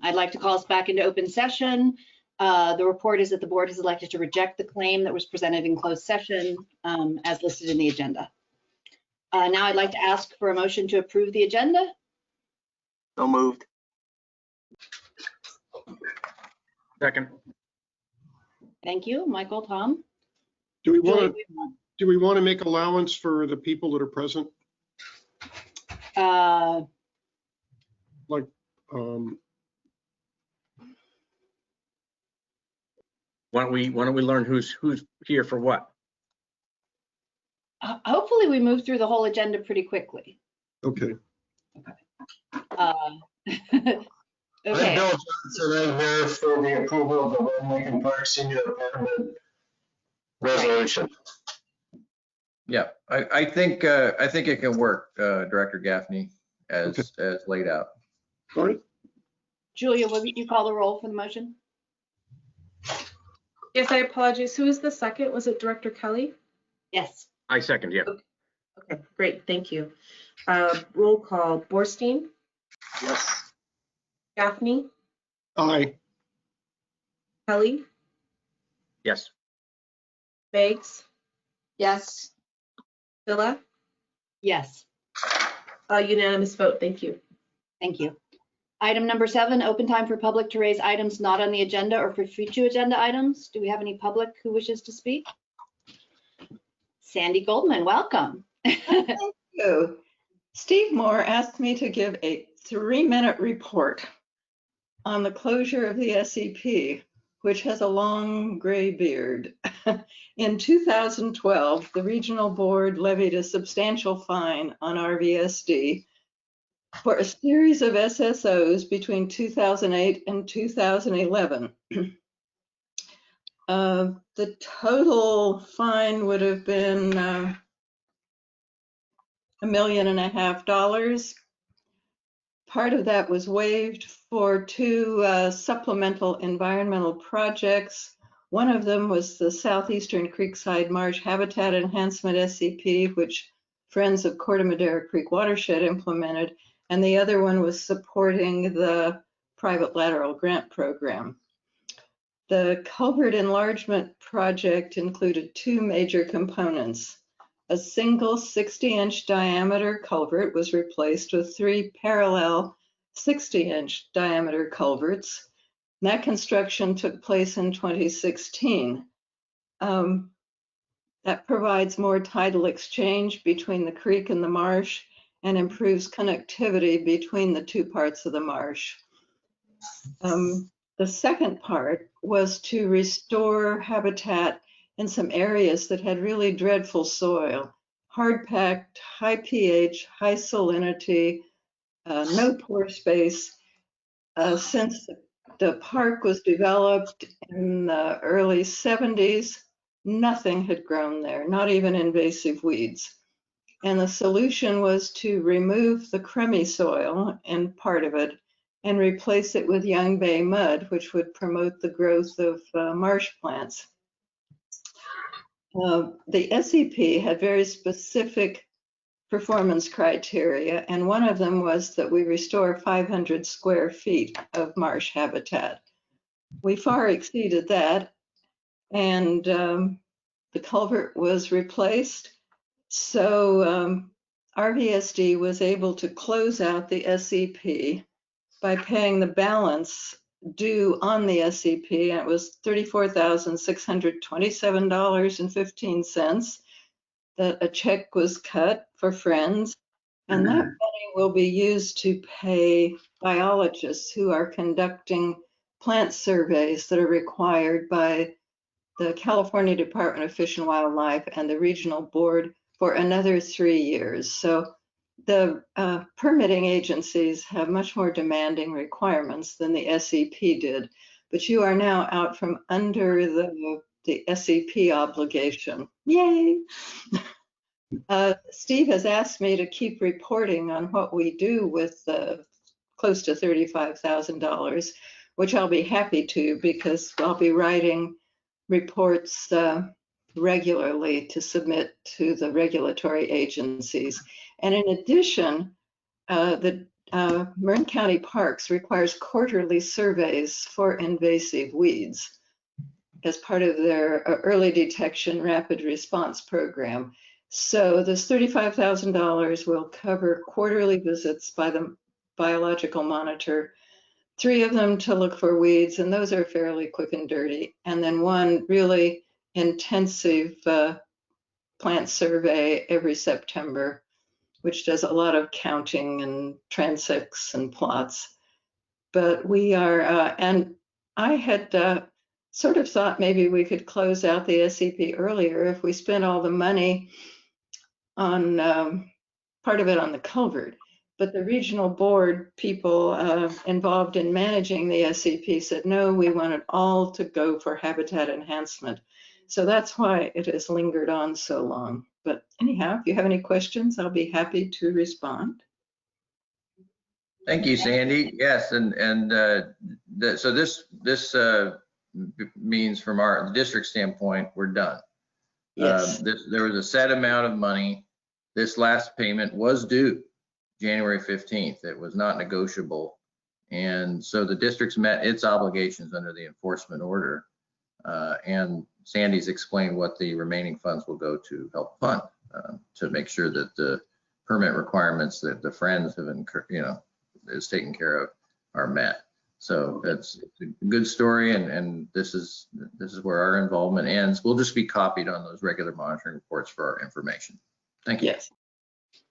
I'd like to call us back into open session. The report is that the board has elected to reject the claim that was presented in closed session as listed in the agenda. Now I'd like to ask for a motion to approve the agenda. So moved. Second. Thank you, Michael, Tom. Do we Julie, want to make allowance for the people that are present? Like, Why don't we learn who's here for what? hopefully we move through the whole agenda pretty quickly. okay. Okay. I'm Bill Johnson. I'm here for the approval of the One Lincoln Park Senior Apartment resolution. Yeah, I think it can work, Director Gaffney, as laid out. All right. Julia, will you call the roll for the motion? Yes, I apologize. Who was the second? Was it Director Kelly? Yes. I second, yeah. Okay, great. Thank you. Roll call. Borstein, Yes. Gaffney, Aye. Kelly, Yes. Beggs, Yes. Villa. Yes. Unanimous vote. Thank you. Thank you. Item number 7, open time for public to raise items not on the agenda or for future agenda items. Do we have any public who wishes to speak? Sandy Goldman, welcome. Thank you. Steve Moore asked me to give a 3-minute report on the closure of the SEP, which has a long gray beard. In 2012, the regional board levied a substantial fine on RVSD for a series of SSOs between 2008 and 2011. The total fine would have been $1.5 million. Part of that was waived for 2 supplemental environmental projects. One of them was the Southeastern Creekside Marsh Habitat Enhancement SCP, which Friends of Corte Madera Creek Watershed implemented, and the other one was supporting the private lateral grant program. The culvert enlargement project included 2 major components. A single 60-inch diameter culvert was replaced with 3 parallel 60-inch diameter culverts. That construction took place in 2016. That provides more tidal exchange between the creek and the marsh and improves connectivity between the 2 parts of the marsh. The second part was to restore habitat in some areas that had really dreadful soil, hard-packed, high pH, high salinity, no pore space. Since the park was developed in the early 70s, nothing had grown there, not even invasive weeds. And the solution was to remove the crummy soil and part of it and replace it with young bay mud, which would promote the growth of marsh plants. The SEP had very specific performance criteria, and one of them was that we restore 500 square feet of marsh habitat. We far exceeded that, and the culvert was replaced. So RVSD was able to close out the SEP by paying the balance due on the SEP, and it was $34,627.15. That a check was cut for Friends, and that money will be used to pay biologists who are conducting plant surveys that are required by the California Department of Fish and Wildlife and the regional board for another 3 years. So the permitting agencies have much more demanding requirements than the SEP did, but you are now out from under the SEP obligation. Yay! Steve has asked me to keep reporting on what we do with close to $35,000, which I'll be happy to, because I'll be writing reports regularly to submit to the regulatory agencies. And in addition, the Marin County Parks requires quarterly surveys for invasive weeds as part of their early detection rapid response program. So this $35,000 will cover quarterly visits by the biological monitor, 3 of them to look for weeds, and those are fairly quick and dirty, and then 1 really intensive plant survey every September, which does a lot of counting and transects and plots. But we are, and I had sort of thought maybe we could close out the SCP earlier if we spent all the money on part of it on the culvert. But the regional board people involved in managing the SCP said, no, we want it all to go for habitat enhancement. So that's why it has lingered on so long. But anyhow, if you have any questions, I'll be happy to respond. Thank you, Sandy. Yes, so this means from our district standpoint, we're done. Yes. There was a set amount of money. This last payment was due January 15th. It was not negotiable. And so the district's met its obligations under the enforcement order. And Sandy's explained what the remaining funds will go to help fund, to make sure that the permit requirements that the Friends have incurred, is taken care of are met. So that's a good story, and this is where our involvement ends. We'll just be copied on those regular monitoring reports for our information. Thank you. Yes.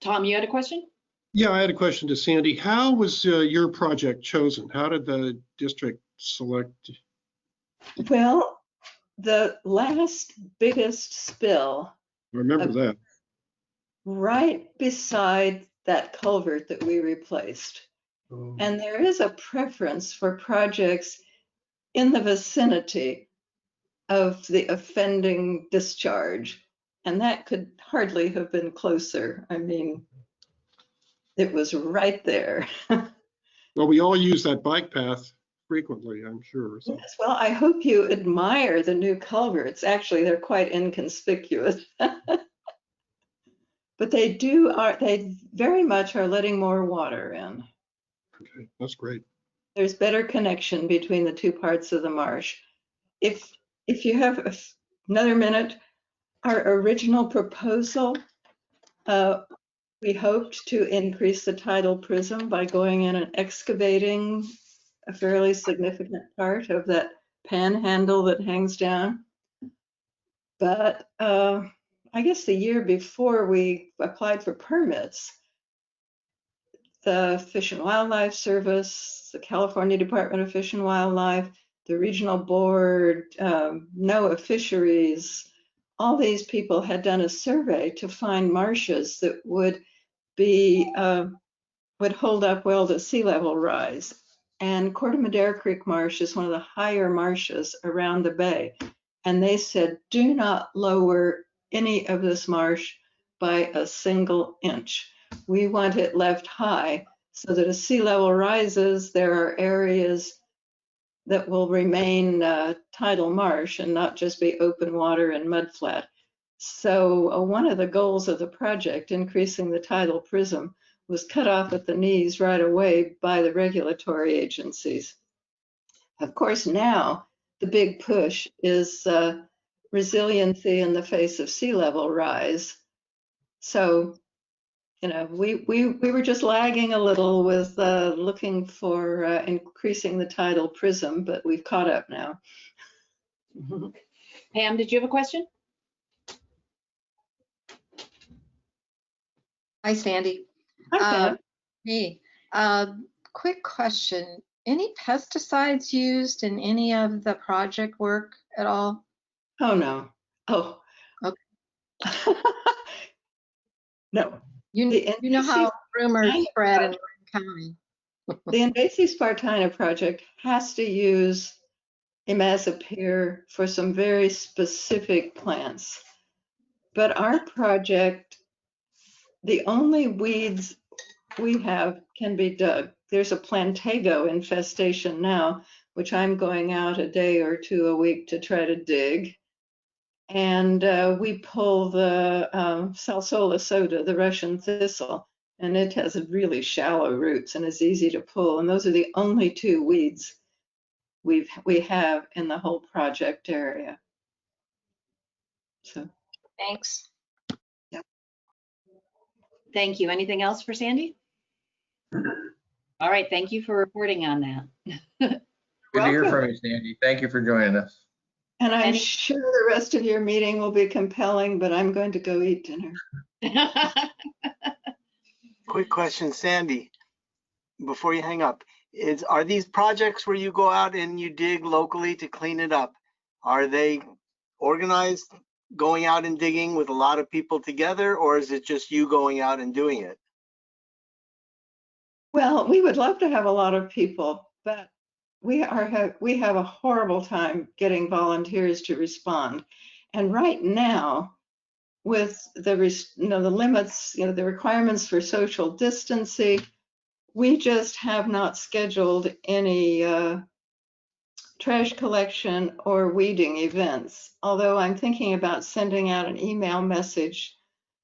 Tom, you had a question? Yeah, I had a question to Sandy. How was your project chosen? How did the district select? Well, the last biggest spill I remember that. right beside that culvert that we replaced. Oh, And there is a preference for projects in the vicinity of the offending discharge. And that could hardly have been closer. I mean, it was right there. well, we all use that bike path frequently, I'm sure. So. Yes, well, I hope you admire the new culverts. Actually, they're quite inconspicuous. But they very much are letting more water in. Okay, that's great. There's better connection between the 2 parts of the marsh. If you have another minute, our original proposal, we hoped to increase the tidal prism by going in and excavating a fairly significant part of that panhandle that hangs down. But I guess the year before we applied for permits, the Fish and Wildlife Service, the California Department of Fish and Wildlife, the regional board, NOAA Fisheries, all these people had done a survey to find marshes that would hold up well to sea level rise. And Corte Madera Creek Marsh is one of the higher marshes around the bay. And they said, do not lower any of this marsh by a single inch. We want it left high so that as sea level rises, there are areas that will remain tidal marsh and not just be open water and mudflat. So one of the goals of the project, increasing the tidal prism, was cut off at the knees right away by the regulatory agencies. Of course, now the big push is resiliency in the face of sea level rise. So, we were just lagging a little with looking for increasing the tidal prism, but we've caught up now. Pam, did you have a question? Hi, Sandy. Hi, Pam. Hey, quick question. Any pesticides used in any of the project work at all? Oh, no. Oh. Okay. No. You know how rumors spread in Marin County. The invasive Spartina project has to use imazapyr for some very specific plants. But our project, the only weeds we have can be dug. There's a plantago infestation now, which I'm going out a day or 2 a week to try to dig. And we pull the salsola soda, the Russian thistle, And it has really shallow roots and is easy to pull. And those are the only 2 weeds we have in the whole project area. So, Thanks. Thank you. Anything else for Sandy? All right, thank you for reporting on that. Good to hear welcome. from you, Sandy. Thank you for joining us. And I'm Any- sure the rest of your meeting will be compelling, but I'm going to go eat dinner. Quick question, Sandy, before you hang up, are these projects where you go out and you dig locally to clean it up? Are they organized, going out and digging with a lot of people together, or is it just you going out and doing it? Well, we would love to have a lot of people, but we have a horrible time getting volunteers to respond. And right now, with the limits, the requirements for social distancing, we just have not scheduled any trash collection or weeding events. Although I'm thinking about sending out an email message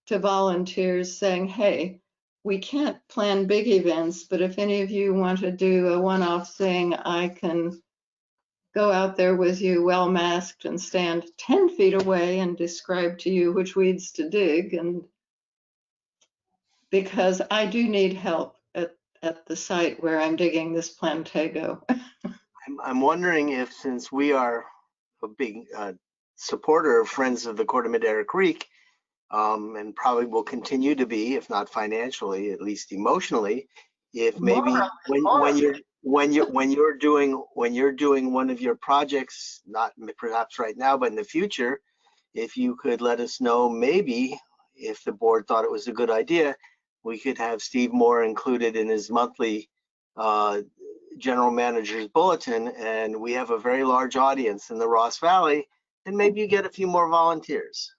to volunteers saying, hey, we can't plan big events, but if any of you want to do a one-off thing, I can go out there with you well masked and stand 10 feet away and describe to you which weeds to dig. And because I do need help at the site where I'm digging this plantago. I'm wondering if, since we are a big supporter of Friends of the Corte Madera Creek, and probably will continue to be, if not financially, at least emotionally, if maybe when you're doing one of your projects, not perhaps right now, but in the future, if you could let us know, maybe if the board thought it was a good idea, we could have Steve Moore included in his monthly general manager's bulletin, and we have a very large audience in the Ross Valley, and maybe you get a few more volunteers.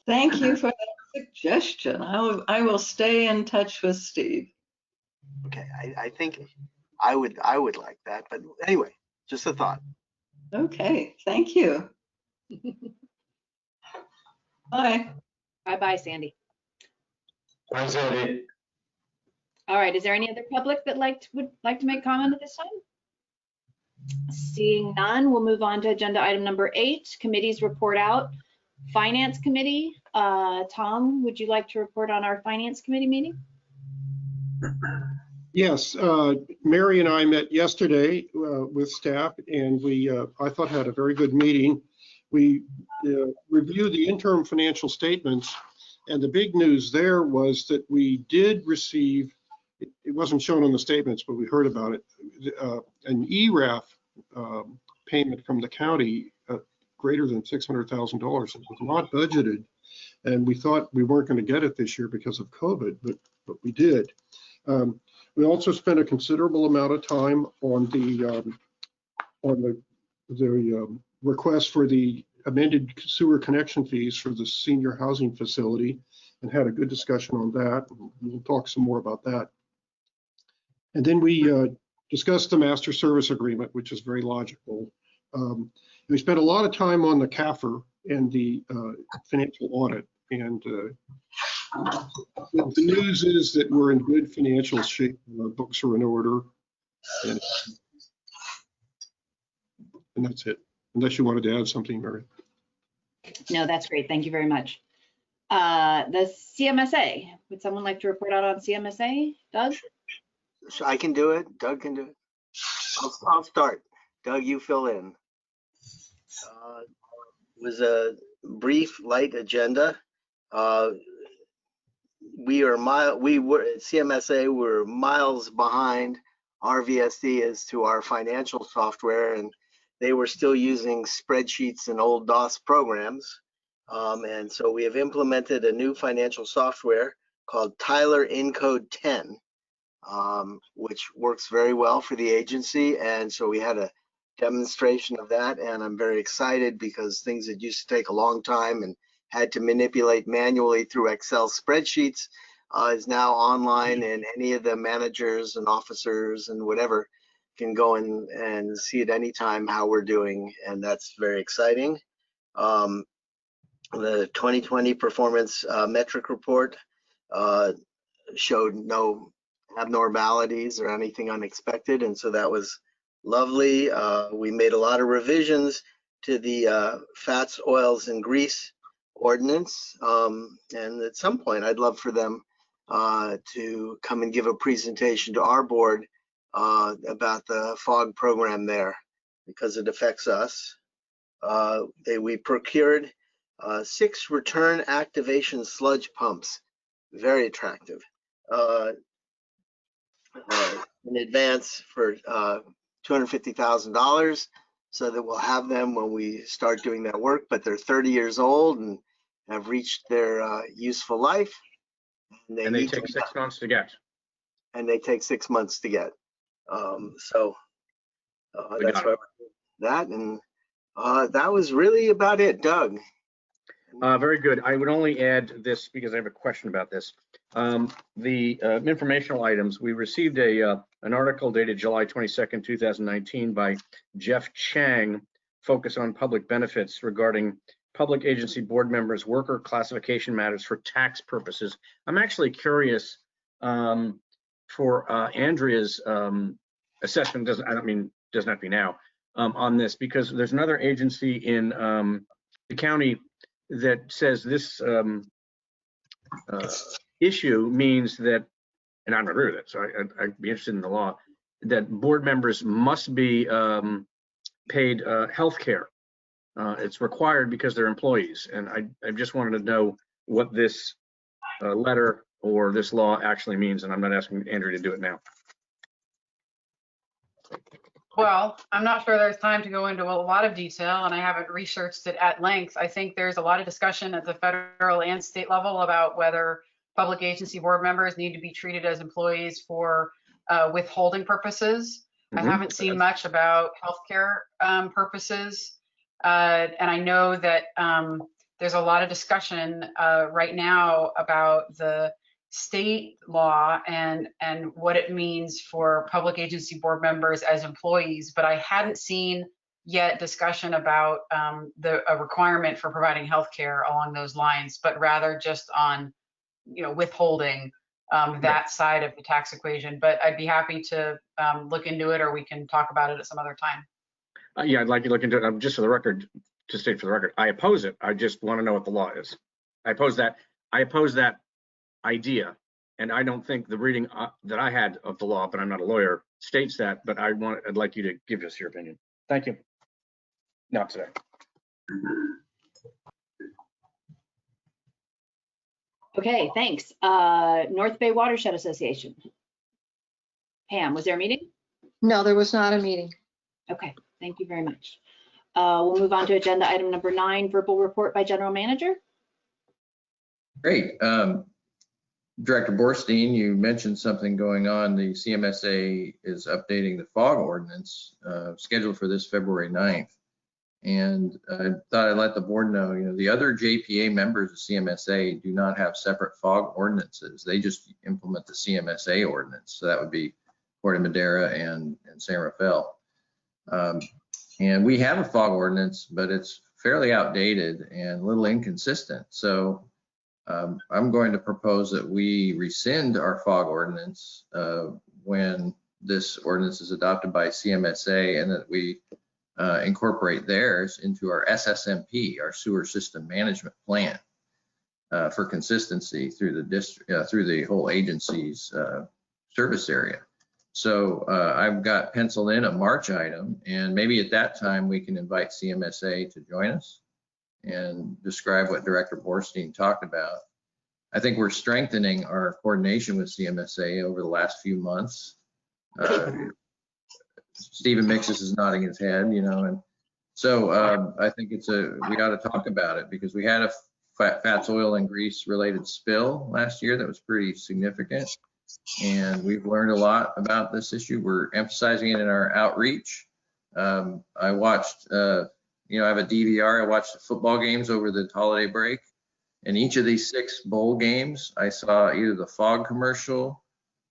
Thank you for that suggestion. I will stay in touch with Steve. Okay, I think I would like that, but anyway, just a thought. Okay, thank you. Bye. Bye-bye, Sandy. Bye, Sandy. All right, is there any other public that would like to make comment at this time? Seeing none, we'll move on to agenda item number 8, committees report out. Finance Committee, Tom, would you like to report on our Finance Committee meeting? Yes, Mary and I met yesterday with staff, and we, I thought, had a very good meeting. We reviewed the interim financial statements, and the big news there was that we did receive, it wasn't shown on the statements, but we heard about it, an ERAF payment from the county greater than $600,000. It was not budgeted, and we thought we weren't going to get it this year because of COVID, but we did. We also spent a considerable amount of time on the request for the amended sewer connection fees for the senior housing facility, and had a good discussion on that. We'll talk some more about that. And then we discussed the master service agreement, which is very logical. We spent a lot of time on the CAFR and the financial audit. And the news is that we're in good financial shape. Our books are in order. And that's it. Unless you wanted to add something, Mary. No, that's great. Thank you very much. The CMSA, would someone like to report out on CMSA? Doug? So I can do it. Doug can do it. I'll start. Doug, you fill in. It was a brief, light agenda. We were at CMSA, we're miles behind RVSD as to our financial software, and they were still using spreadsheets and old DOS programs. And so we have implemented a new financial software called Tyler Encode 10, which works very well for the agency. And so we had a demonstration of that, and I'm very excited because things that used to take a long time and had to manipulate manually through Excel spreadsheets is now online, and any of the managers and officers and whatever can go in and see at any time how we're doing, and that's very exciting. The 2020 performance metric report showed no abnormalities or anything unexpected, and so that was lovely. We made a lot of revisions to the fats, oils, and grease ordinance, and at some point I'd love for them to come and give a presentation to our board about the FOG program there, because it affects us. We procured 6 return activation sludge pumps, very attractive, in advance for $250,000, so that we'll have them when we start doing that work. But they're 30 years old and have reached their useful life. And they take 6 months to get. And they take 6 months to get. So that's why that, and that was really about it, Doug. Very good. I would only add this because I have a question about this. The informational items, we received an article dated July 22nd, 2019 by Jeff Chang, focus on public benefits regarding public agency board members' worker classification matters for tax purposes. I'm actually curious for Andrea's assessment, doesn't have to be now, on this, because there's another agency in the county that says this issue means that, and I don't agree with it, so I'd be interested in the law, that board members must be paid health care. It's required because they're employees, and I just wanted to know what this letter or this law actually means, and I'm not asking Andrea to do it now. Well, I'm not sure there's time to go into a lot of detail, and I haven't researched it at length. I think there's a lot of discussion at the federal and state level about whether public agency board members need to be treated as employees for withholding purposes. I haven't seen much about healthcare purposes, and I know that there's a lot of discussion right now about the state law and what it means for public agency board members as employees, but I hadn't seen yet discussion about a requirement for providing healthcare along those lines, but rather just on, withholding that side of the tax equation. But I'd be happy to look into it, or we can talk about it at some other time. Yeah, I'd like to look into it. Just for the record, to state for the record, I oppose it. I just want to know what the law is. I oppose that idea, and I don't think the reading that I had of the law, but I'm not a lawyer, states that. But I'd like you to give us your opinion. Thank you. Not today. Okay, thanks. North Bay Watershed Association. Pam, was there a meeting? No, there was not a meeting. Okay, thank you very much. We'll move on to agenda item number 9, verbal report by General Manager. Great. Director Borstein, you mentioned something going on. The CMSA is updating the FOG ordinance scheduled for this February 9th. And I thought I'd let the board know, the other JPA members of CMSA do not have separate FOG ordinances. They just implement the CMSA ordinance. So that would be Port of Madera and San Rafael. And we have a FOG ordinance, but it's fairly outdated and a little inconsistent. So I'm going to propose that we rescind our FOG ordinance when this ordinance is adopted by CMSA, and that we incorporate theirs into our SSMP, our Sewer System Management Plan, for consistency through the district, through the whole agency's service area. So I've got penciled in a March item, and maybe at that time we can invite CMSA to join us and describe what Director Borstein talked about. I think we're strengthening our coordination with CMSA over the last few months. Stephen Mixes is nodding his head, and so I think we got to talk about it, because we had a fats, oil, and grease related spill last year that was pretty significant, and we've learned a lot about this issue. We're emphasizing it in our outreach. I watched, I have a DVR. I watched the football games over the holiday break. In each of these 6 bowl games, I saw either the FOG commercial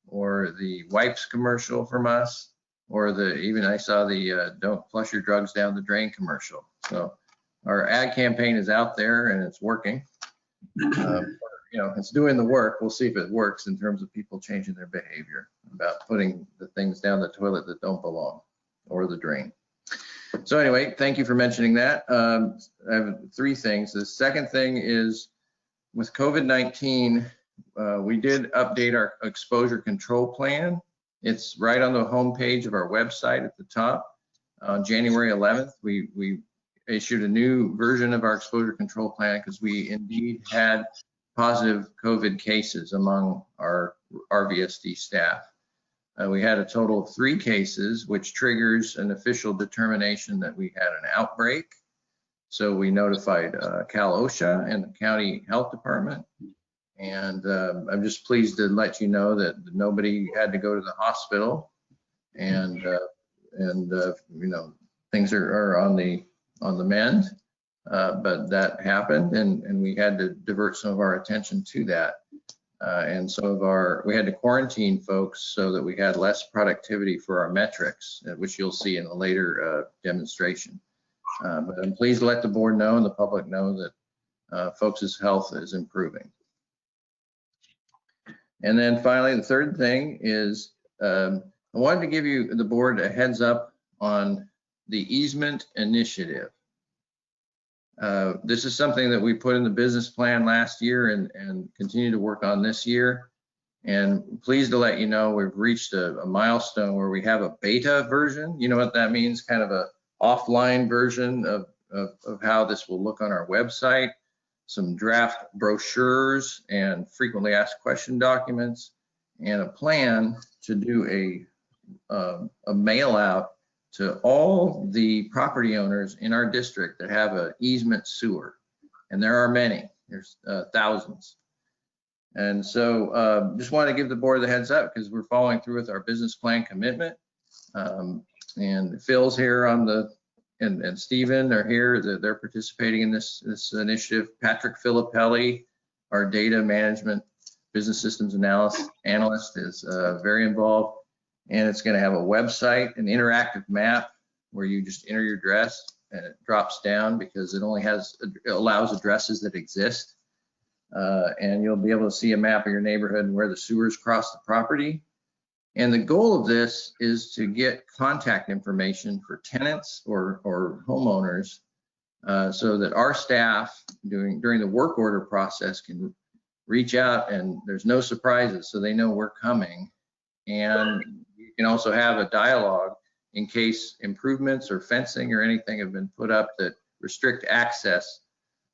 or the wipes commercial from us, or even I saw the don't flush your drugs down the drain commercial. So our ad campaign is out there and it's working. For it's doing the work. We'll see if it works in terms of people changing their behavior about putting the things down the toilet that don't belong or the drain. So anyway, thank you for mentioning that. I have 3 things. The second thing is with COVID-19, we did update our exposure control plan. It's right on the home page of our website at the top. On January 11th, we issued a new version of our exposure control plan because we indeed had positive COVID cases among our RVSD staff. We had a total of 3 cases, which triggers an official determination that we had an outbreak. So we notified Cal OSHA and the county health department. And I'm just pleased to let you know that nobody had to go to the hospital, and things are on the mend. But that happened, and we had to divert some of our attention to that. And some of we had to quarantine folks so that we had less productivity for our metrics, which you'll see in a later demonstration. But I'm pleased to let the board know and the public know that folks' health is improving. And then finally, the third thing is I wanted to give the board a heads up on the easement initiative. This is something that we put in the business plan last year and continue to work on this year. And pleased to let you know we've reached a milestone where we have a beta version. You know what that means? Kind of a offline version of how this will look on our website. Some draft brochures and frequently asked question documents, and a plan to do a mail out to all the property owners in our district that have an easement sewer. And there are many, there's thousands. And so just want to give the board the heads up because we're following through with our business plan commitment. And Phil's here and Stephen are here. They're participating in this initiative. Patrick Filippelli, our data management business systems analyst, is very involved. And it's going to have a website, an interactive map where you just enter your address and it drops down because it allows addresses that exist. And you'll be able to see a map of your neighborhood and where the sewers cross the property. And the goal of this is to get contact information for tenants or homeowners so that our staff during the work order process can reach out and there's no surprises, so they know we're coming. And you can also have a dialogue in case improvements or fencing or anything have been put up that restrict access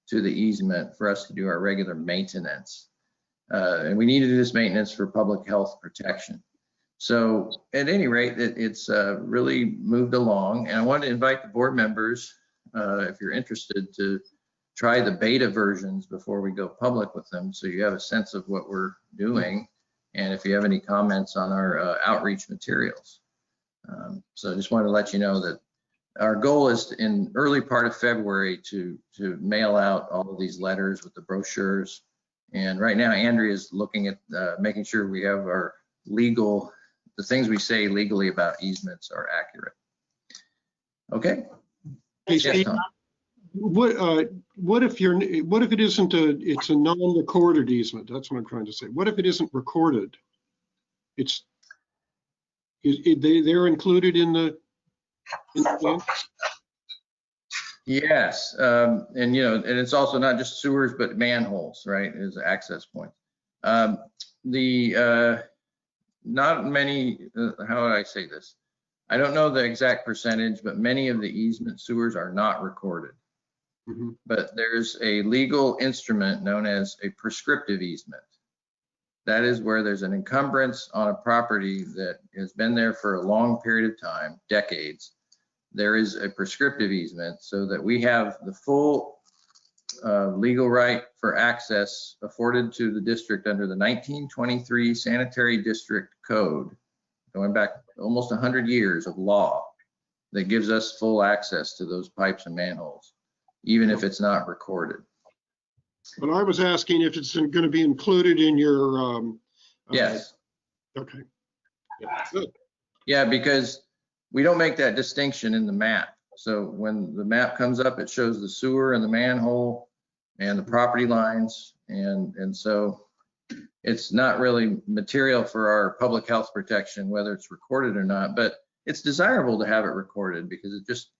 to the easement for us to do our regular maintenance. And we need to do this maintenance for public health protection. So at any rate, it's really moved along. And I want to invite the board members, if you're interested, to try the beta versions before we go public with them so you have a sense of what we're doing. And if you have any comments on our outreach materials. So I just wanted to let you know that our goal is in early part of February to mail out all of these letters with the brochures. And right now, Andrea is looking at making sure we have our the things we say legally about easements are accurate. Okay. Hey, Steve, what if it isn't it's a non-recorded easement? That's what I'm trying to say. What if it isn't recorded? They're included in the plan? Yes, and it's also not just sewers, but manholes, right, as access points. Not many, how would I say this? I don't know the exact percentage, but many of the easement sewers are not recorded. Mm-hmm. But there's a legal instrument known as a prescriptive easement. That is where there's an encumbrance on a property that has been there for a long period of time, decades. There is a prescriptive easement so that we have the full legal right for access afforded to the district under the 1923 Sanitary District Code, going back almost 100 years of law that gives us full access to those pipes and manholes, even if it's not recorded. But I was asking if it's going to be included in your. Yes. Okay. Yeah, good. Yeah, because we don't make that distinction in the map. So when the map comes up, it shows the sewer and the manhole and the property lines, And so it's not really material for our public health protection, whether it's recorded or not, but it's desirable to have it recorded because it just,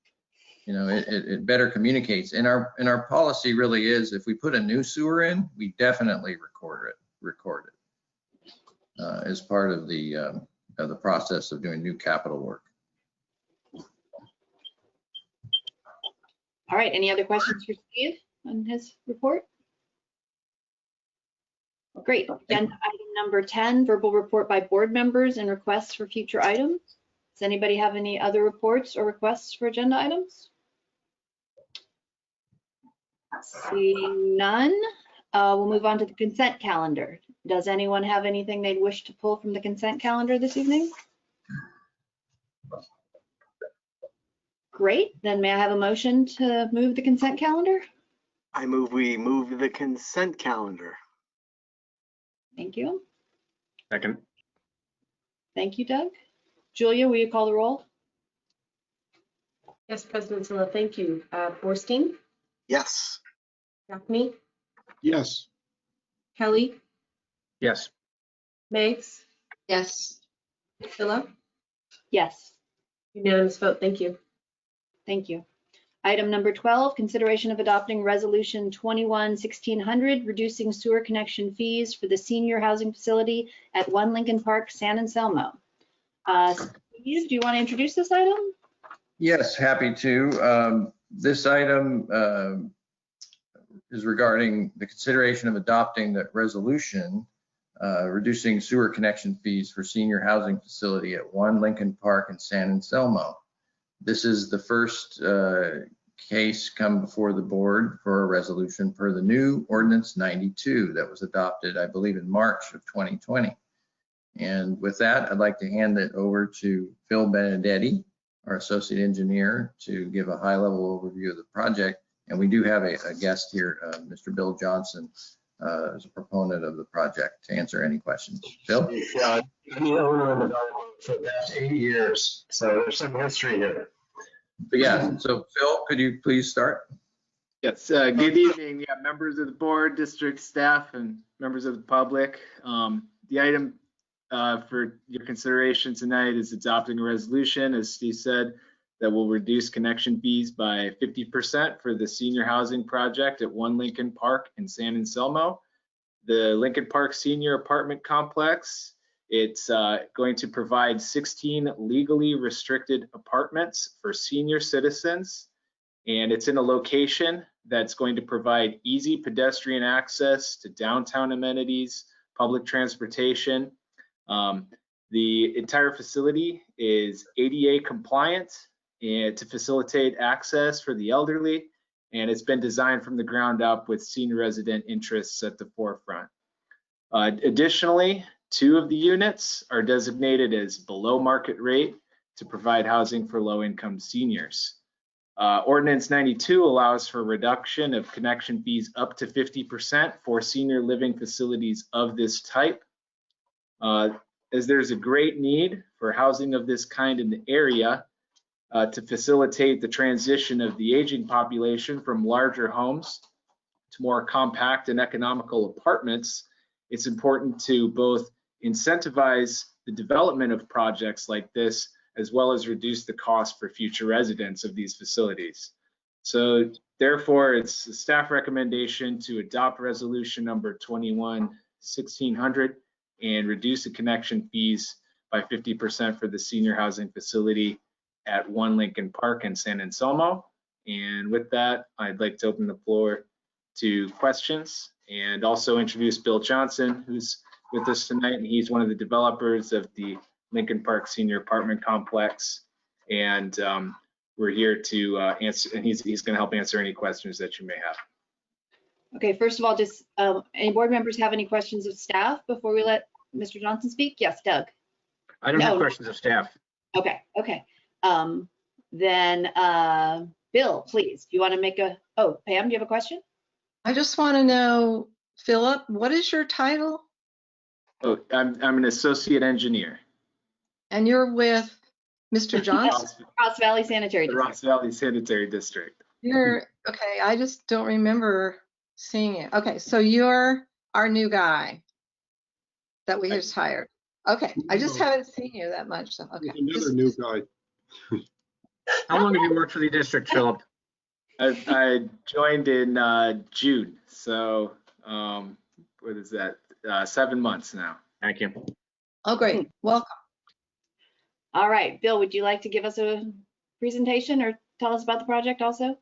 you know, it better communicates. And our policy really is, if we put a new sewer in, we definitely record it as part of the process of doing new capital work. All right, any other questions for Steve on his report? Great. Agenda item number 10, verbal report by board members and requests for future items. Does anybody have any other reports or requests for agenda items? Seeing none, we'll move on to the consent calendar. Does anyone have anything they'd wish to pull from the consent calendar this evening? Great, then may I have a motion to move the consent calendar? I move we move the consent calendar. Thank you. Second. Thank you, Doug. Julia, will you call the roll? Yes, President Zilla, thank you. Borstein, Yes. Gaffney, Yes. Kelly, Yes. Meigs, Yes. Zilla, Yes. unanimous vote. Thank you. Thank you. Item number 12, consideration of adopting resolution 21-1600, reducing sewer connection fees for the senior housing facility at 1 Lincoln Park, San Anselmo. Steve, do you want to introduce this item? Yes, happy to. This item is regarding the consideration of adopting that resolution, reducing sewer connection fees for senior housing facility at 1 Lincoln Park in San Anselmo. This is the first case come before the board for a resolution per the new ordinance 92 that was adopted, I believe, in March of 2020. And with that, I'd like to hand it over to Phil Benedetti, our associate engineer, to give a high-level overview of the project. And we do have a guest here, Mr. Bill Johnson, as a proponent of the project, to answer any questions. Phil? Yeah, I'm the owner of the development for the past 8 years, so there's some history here. But yeah, so Phil, could you please start? Yes, good evening, members of the board, district staff, and members of the public. The item for your consideration tonight is adopting a resolution, as Steve said, that will reduce connection fees by 50% for the senior housing project at 1 Lincoln Park in San Anselmo. The Lincoln Park Senior Apartment Complex, it's going to provide 16 legally restricted apartments for senior citizens, and it's in a location that's going to provide easy pedestrian access to downtown amenities, public transportation. The entire facility is ADA compliant and to facilitate access for the elderly, and it's been designed from the ground up with senior resident interests at the forefront. Additionally, 2 of the units are designated as below market rate to provide housing for low-income seniors. Ordinance 92 allows for reduction of connection fees up to 50% for senior living facilities of this type. As there's a great need for housing of this kind in the area to facilitate the transition of the aging population from larger homes to more compact and economical apartments, it's important to both incentivize the development of projects like this, as well as reduce the cost for future residents of these facilities. So therefore, it's a staff recommendation to adopt resolution number 21-1600 and reduce the connection fees by 50% for the senior housing facility at 1 Lincoln Park in San Anselmo. And with that, I'd like to open the floor to questions and also introduce Bill Johnson, who's with us tonight, and he's one of the developers of the Lincoln Park Senior Apartment Complex. And we're here to answer, and he's going to help answer any questions that you may have. Okay, first of all, just any board members have any questions of staff before we let Mr. Johnson speak? Yes, Doug. I don't have questions of staff. Okay. Then Bill, please, do you want to make a, oh, Pam, do you have a question? I just want to know, Philip, what is your title? Oh, I'm an associate engineer. And you're with Mr. Johnson? Ross Valley Sanitary District. Ross Valley Sanitary District. You're, okay, I just don't remember Seeing you. Okay, so you're our new guy that we just hired. Okay, I just haven't seen you that much, so, okay. Another new guy. How long have you worked for the district, Philip? I joined in June, so what is that? 7 months now. Thank you. Oh, great, welcome. All right, Bill, would you like to give us a presentation or tell us about the project also?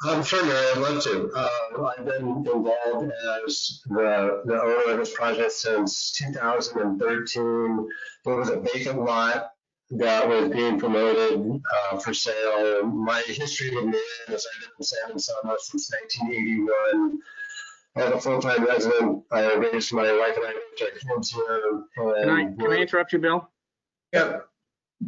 I'm sure, Mary, I'd love to. I've been involved as the owner of this project since 2013. There was a vacant lot that was being promoted for sale. My history with Marin is I've been in San Antonio since 1981. As a full-time resident, I raised my wife and I raised our kids here. Can I interrupt you, Bill? Yep.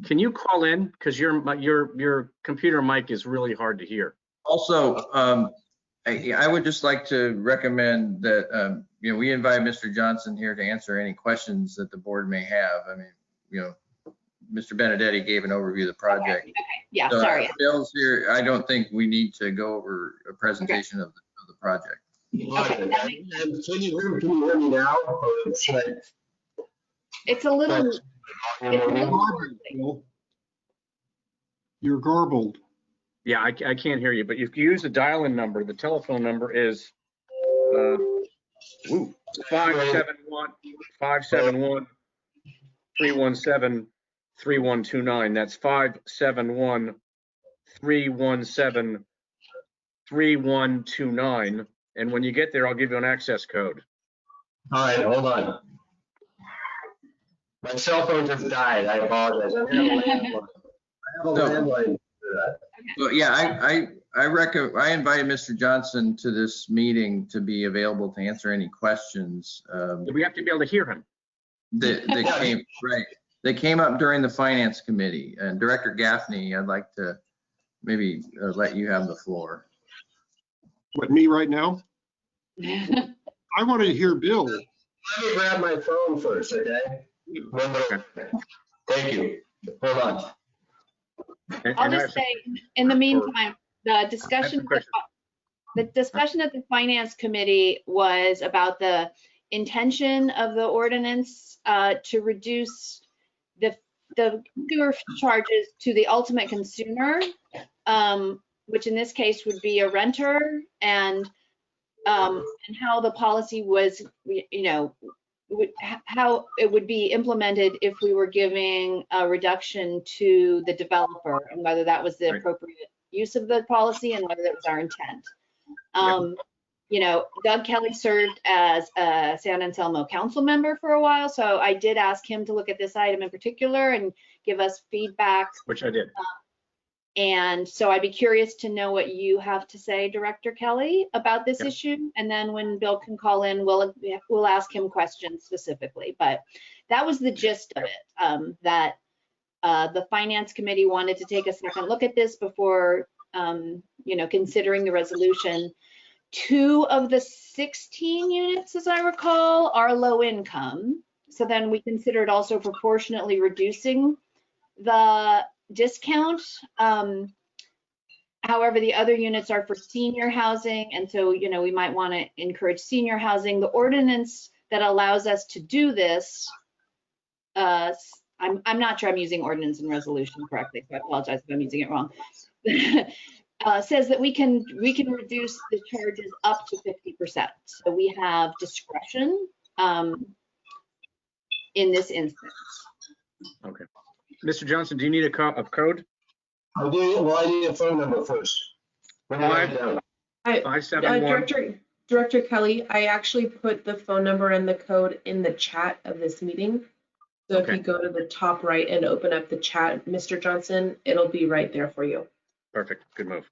Can you call in? Because your computer mic is really hard to hear. Also, I would just like to recommend that, we invite Mr. Johnson here to answer any questions that the board may have. I mean, Mr. Benedetti gave an overview of the project. Okay. Yeah, So, sorry. Bill's here. I don't think we need to go over a presentation of the project. Okay, that makes sense. Can you hear me now? Or should I? It's a little, You're garbled. Yeah, I can't hear you, but if you use the dial-in number, the telephone number is 571-317-3129. That's 571-317-3129. And when you get there, I'll give you an access code. All right, hold on. My cell phone just died. I apologize. I have a landline for that. Well, yeah, I invited Mr. Johnson to this meeting to be available to answer any questions. We have to be able to hear him. They came up during the finance committee. And Director Gaffney, I'd like to maybe let you have the floor. What, me right now? I wanted to hear Bill. Let me grab my phone first, okay? Thank you. Hold on. I'll just say, in the meantime, the discussion at the finance committee was about the intention of the ordinance to reduce the sewer charges to the ultimate consumer, which in this case would be a renter, and how the policy was, how it would be implemented if we were giving a reduction to the developer, and whether that was the appropriate use of the policy and whether that was our intent. Doug Kelly served as a San Anselmo council member for a while, so I did ask him to look at this item in particular and give us feedback. Which I did. And so I'd be curious to know what you have to say, Director Kelly, about this issue. And then when Bill can call in, we'll ask him questions specifically. But that was the gist of it, that the Finance Committee wanted to take a second look at this before, considering the resolution. 2 of the 16 units, as I recall, are low income. So then we considered also proportionately reducing the discount. However, the other units are for senior housing, and so we might want to encourage senior housing. The ordinance that allows us to do this, I'm not sure I'm using ordinance and resolution correctly, so I apologize if I'm using it wrong. Says that we can reduce the charges up to 50%. So we have discretion in this instance. Okay. Mr. Johnson, do you need a code? I do. Well, I need a phone number first. 571. Director Kelly, I actually put the phone number and the code in the chat of this meeting. So if you go to the top right and open up the chat, Mr. Johnson, it'll be right there for you. Perfect. Good move.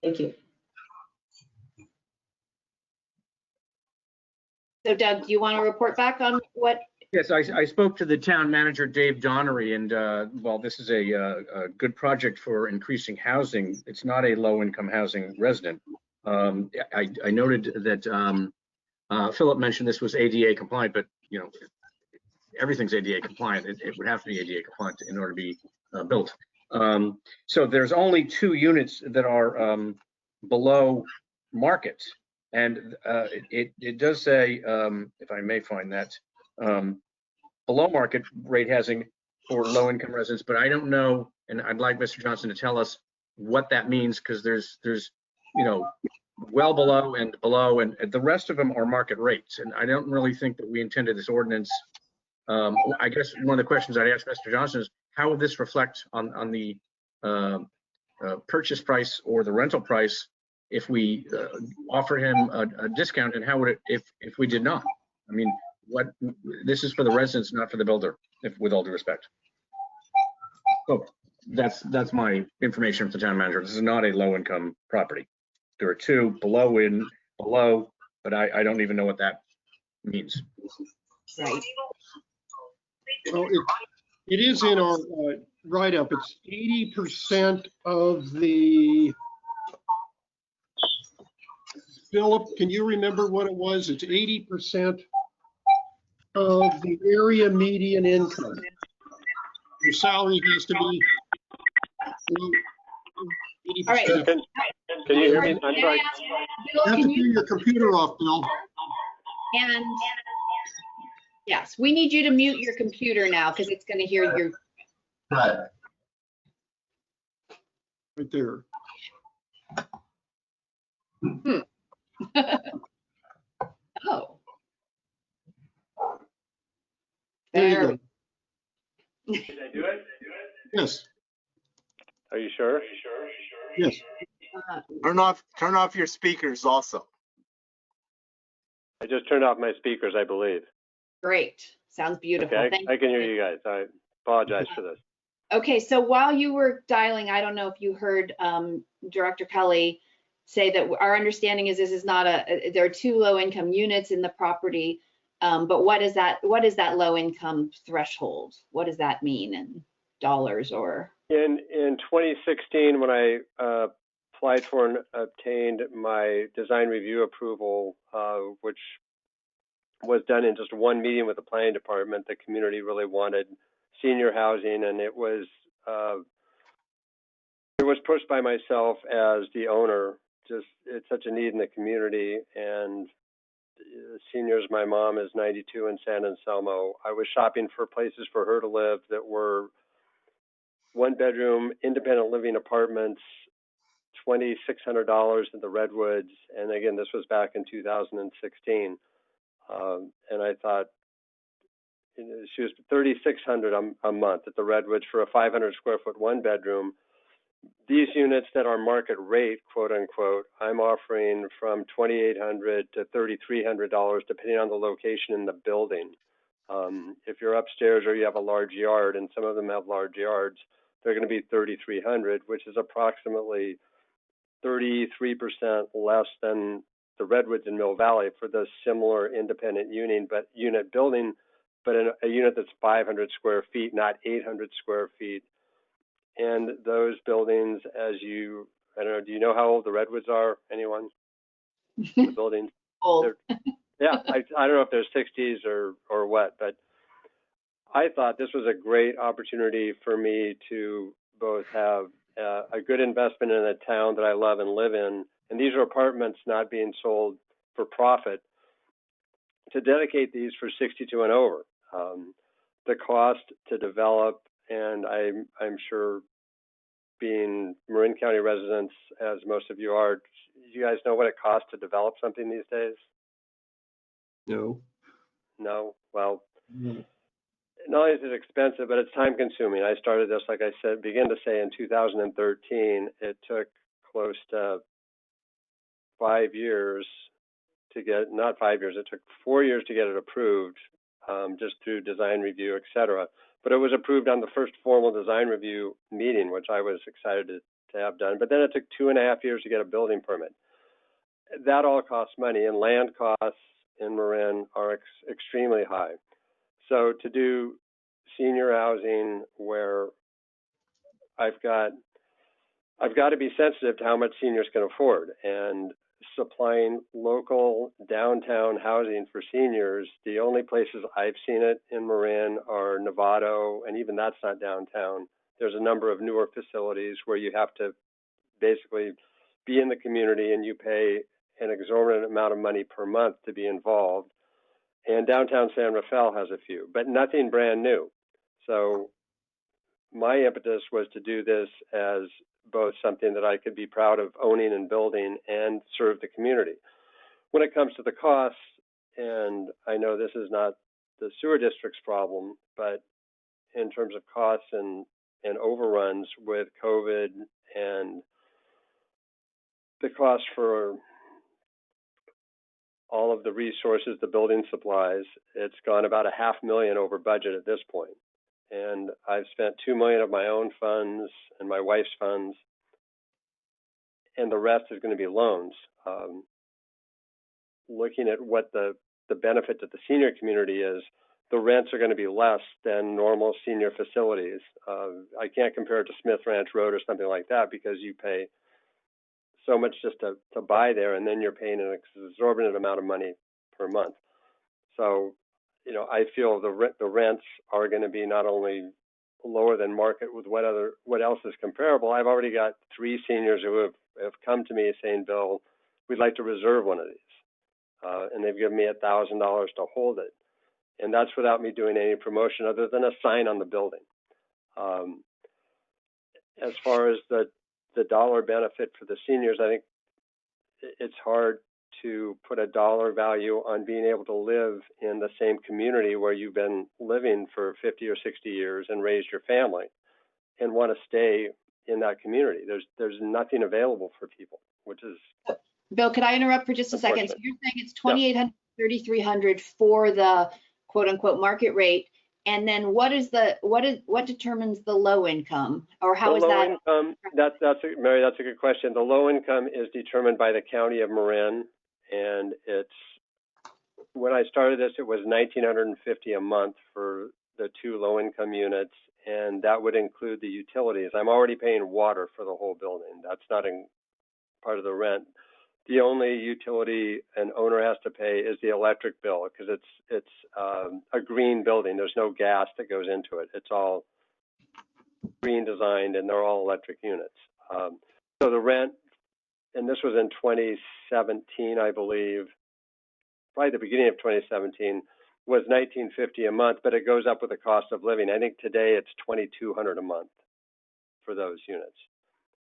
Thank you. So Doug, do you want to report back on what? Yes, I spoke to the town manager, Dave Donnery, and while this is a good project for increasing housing, it's not a low-income housing resident. I noted that Philip mentioned this was ADA compliant, but everything's ADA compliant. It would have to be ADA compliant in order to be built. So there's only 2 units that are below market. And it does say, if I may find that, below market rate housing for low income residents, but I don't know, and I'd like Mr. Johnson to tell us what that means, because there's well below, and the rest of them are market rates. And I don't really think that we intended this ordinance. I guess one of the questions I'd ask Mr. Johnson is, how would this reflect on the purchase price or the rental price if we offer him a discount, and how would it if we did not? I mean, this is for the residents, not for the builder, with all due respect. So that's my information from the town manager. This is not a low income property. There are two below, but I don't even know what that means. Right. Well, it is in our write-up. It's 80% of the, Philip, can you remember what it was? It's 80% of the area median income. Your salary has to be 80%. All right. Can you hear me? I'm sorry. You have to turn your computer off, Bill. And yes, we need you to mute your computer now, because it's going to hear your. Right. Right there. Oh. There you There. go. Did I do it? Yes, Are you sure? yes. Turn off your speakers also. I just turned off my speakers, I believe. Great. Sounds beautiful. Okay, Thank I can you. hear you guys. I apologize for this. Okay, so while you were dialing, I don't know if you heard Director Kelly say that our understanding is this is not there are two low income units in the property, but what is that low income threshold? What does that mean in dollars or? In 2016, when I applied for and obtained my design review approval, which was done in just one meeting with the planning department, the community really wanted senior housing, and it was pushed by myself as the owner. Just, it's such a need in the community, and seniors, my mom is 92 in San Anselmo. I was shopping for places for her to live that were one bedroom independent living apartments, $2,600 in the Redwoods. And again, this was back in 2016. And I thought, she was $3,600 a month at the Redwoods for a 500 square foot one bedroom. These units that are market rate, quote unquote, I'm offering from $2,800 to $3,300 depending on the location in the building. If you're upstairs or you have a large yard, and some of them have large yards, they're going to be $3,300, which is approximately 33% less than the Redwoods in Mill Valley for the similar independent unit building, but in a unit that's 500 square feet, not 800 square feet. And those buildings, I don't know, do you know how old the Redwoods are? Anyone? The buildings? Old. Yeah, I don't know if they're 60s or what, but I thought this was a great opportunity for me to both have a good investment in a town that I love and live in, and these are apartments not being sold for profit, to dedicate these for 62 and over. The cost to develop, and I'm sure, being Marin County residents, as most of you are, you guys know what it costs to develop something these days? No. No? Well, No. not only is it expensive, but it's time consuming. I started this, like I said, began to say in 2013. It took close to 5 years to get, not 5 years, it took 4 years to get it approved, just through design review, et cetera. But it was approved on the first formal design review meeting, which I was excited to have done. But then it took 2.5 years to get a building permit. That all costs money, and land costs in Marin are extremely high. So to do senior housing where I've got to be sensitive to how much seniors can afford, and supplying local downtown housing for seniors, the only places I've seen it in Marin are Novato, and even that's not downtown. There's a number of newer facilities where you have to basically be in the community and you pay an exorbitant amount of money per month to be involved. And downtown San Rafael has a few, but nothing brand new. So my impetus was to do this as both something that I could be proud of owning and building and serve the community. When it comes to the costs, and I know this is not the sewer district's problem, but in terms of costs and overruns with COVID and the cost for all of the resources, the building supplies, it's gone about $500,000 over budget at this point. And I've spent $2 million of my own funds and my wife's funds, and the rest is going to be loans. Looking at what the benefit to the senior community is, the rents are going to be less than normal senior facilities. I can't compare it to Smith Ranch Road or something like that because you pay so much just to buy there, and then you're paying an exorbitant amount of money per month. So, you know, I feel the rents are going to be not only lower than market with what else is comparable. I've already got 3 seniors who have come to me saying, Bill, we'd like to reserve one of these, and they've given me $1,000 to hold it, and that's without me doing any promotion other than a sign on the building. As far as the dollar benefit for the seniors, I think it's hard to put a dollar value on being able to live in the same community where you've been living for 50 or 60 years and raised your family and want to stay in that community. There's nothing available for people, which is. Bill, could I interrupt for just a second? So you're saying it's $2,800, $3,300 for the quote unquote market rate. And then what determines the low income, or how is that? Low income, Mary, that's a good question. The low income is determined by the county of Marin, and when I started this, it was $1,950 a month for the 2 low income units, and that would include the utilities. I'm already paying water for the whole building. That's not part of the rent. The only utility an owner has to pay is the electric bill because it's a green building. There's no gas that goes into it. It's all green designed, and they're all electric units. So the rent, and this was in 2017, I believe, probably the beginning of 2017, was $1,950 a month, but it goes up with the cost of living. I think today it's $2,200 a month for those units,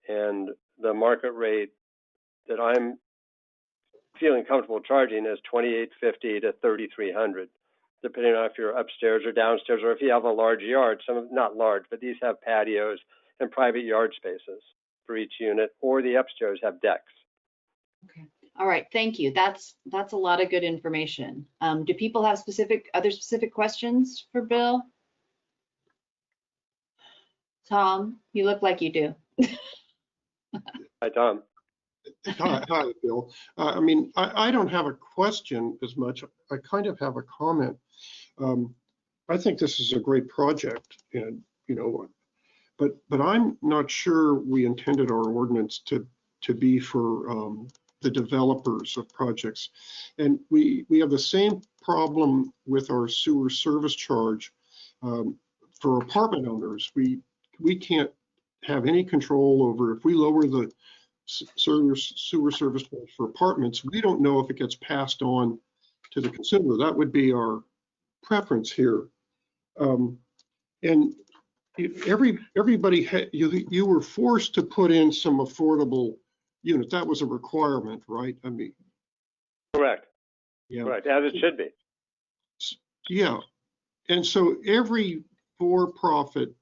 and the market rate that I'm feeling comfortable charging is $2,850 to $3,300, depending on if you're upstairs or downstairs, or if you have a large yard. Not large, but these have patios and private yard spaces for each unit, or the upstairs have decks. Okay. All right. Thank you. That's a lot of good information. Do people have other specific questions for Bill? Tom, you look like you do. Hi, Tom. Hi, Bill. I mean, I don't have a question as much. I kind of have a comment. I think this is a great project, and but I'm not sure we intended our ordinance to be for the developers of projects, and we have the same problem with our sewer service charge for apartment owners. We can't have any control over if we lower the sewer service charge for apartments. We don't know if it gets passed on to the consumer. That would be our preference here. And everybody you were forced to put in some affordable units. That was a requirement, right? I mean, correct. Yeah, correct, as it should be. Yeah, and so every for-profit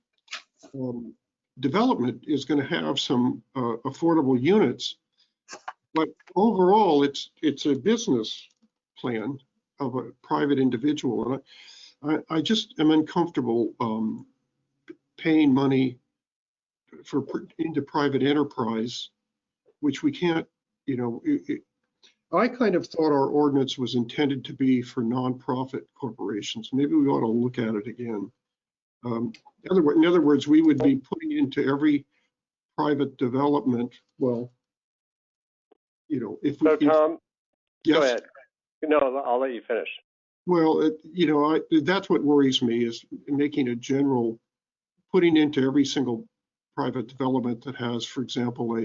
development is going to have some affordable units, but overall it's a business plan of a private individual, and I just am uncomfortable paying money into private enterprise, which we can't. I kind of thought our ordinance was intended to be for nonprofit corporations. Maybe we ought to look at it again. In other words, we would be putting into every private development. Well, if we. So Tom, yes. Go ahead. No, I'll let you finish. Well, that's what worries me, is making a general, putting into every single private development that has, for example,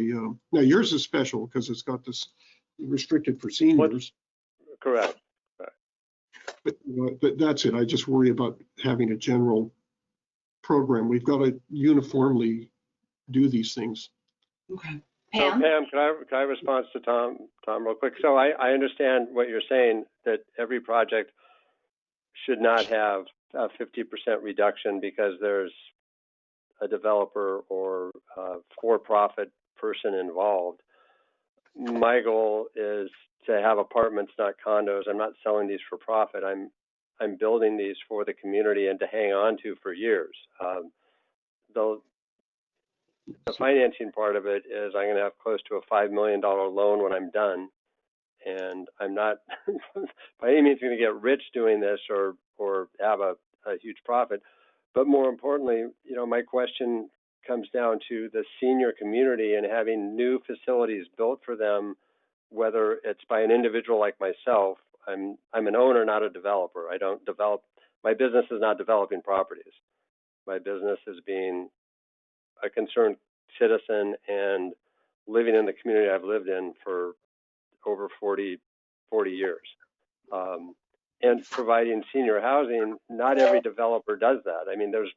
now yours is special because it's got this restricted for seniors. Correct. But that's it. I just worry about having a general program. We've got to uniformly do these things. Okay. So Pam? Pam, can I respond to Tom real quick? So I understand what you're saying, that every project should not have a 50% reduction because there's a developer or a for-profit person involved. My goal is to have apartments, not condos. I'm not selling these for profit. I'm building these for the community and to hang on to for years. The financing part of it is I'm going to have close to a $5 million loan when I'm done. And I'm not by any means going to get rich doing this or have a huge profit. But more importantly, you know, my question comes down to the senior community and having new facilities built for them, whether it's by an individual like myself. I'm an owner, not a developer. I don't develop. My business is not developing properties. My business is being a concerned citizen and living in the community I've lived in for over 40 years. And providing senior housing, not every developer does that. I mean, there's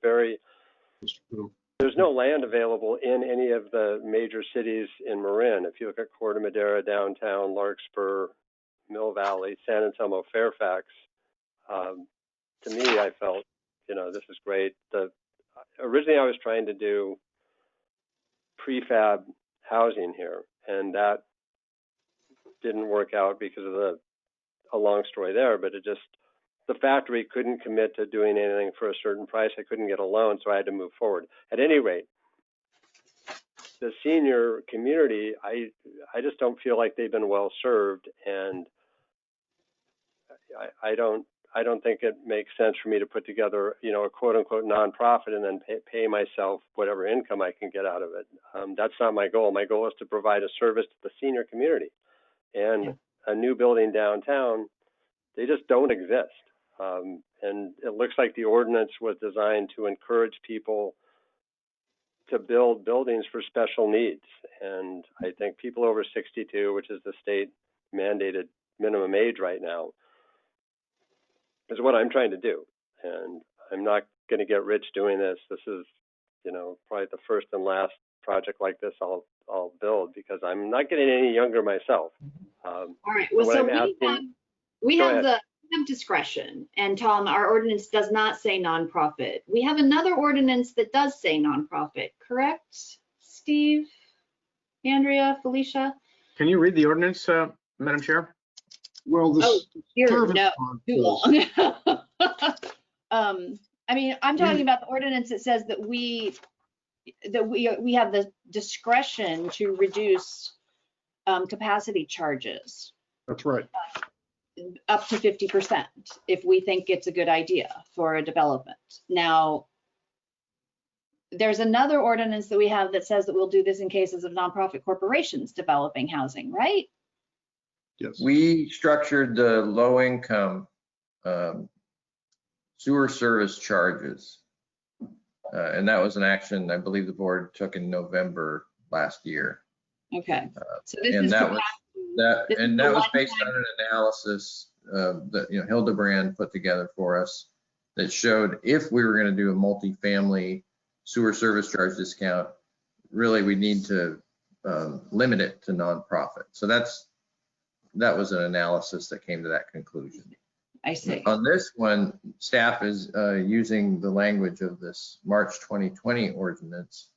no land available in any of the major cities in Marin. If you look at Corte Madera, downtown, Larkspur, Mill Valley, San Anselmo, Fairfax, to me, I felt, you know, this is great. Originally, I was trying to do prefab housing here, and that didn't work out because of a long story there, but the factory couldn't commit to doing anything for a certain price. I couldn't get a loan, so I had to move forward. At any rate, the senior community, I just don't feel like they've been well served, and I don't think it makes sense for me to put together, you know, a quote unquote nonprofit and then pay myself whatever income I can get out of it. That's not my goal. My goal is to provide a service to the senior community. And a new building downtown, they just don't exist. And it looks like the ordinance was designed to encourage people to build buildings for special needs. And I think people over 62, which is the state mandated minimum age right now, is what I'm trying to do. And I'm not going to get rich doing this. This is, you know, probably the first and last project like this I'll build, because I'm not getting any younger myself. All right. Well, so we have discretion, and Tom, our ordinance does not say nonprofit. We have another ordinance that does say nonprofit, correct? Steve, Andrea, Felicia? Can you read the ordinance, Madam Chair? Well, too long. I mean, I'm talking about the ordinance that says that we have the discretion to reduce capacity charges. That's right. Up to 50% if we think it's a good idea for a development. Now, there's another ordinance that we have that says that we'll do this in cases of nonprofit corporations developing housing, right? Yes. We structured the low income sewer service charges. And that was an action I believe the board took in November last year. Okay. So this and is that was based on an analysis that Hildebrand put together for us that showed if we were going to do a multifamily sewer service charge discount, really we need to limit it to nonprofit. So that was an analysis that came to that conclusion. I see. On this one, staff is using the language of this March 2020 ordinance,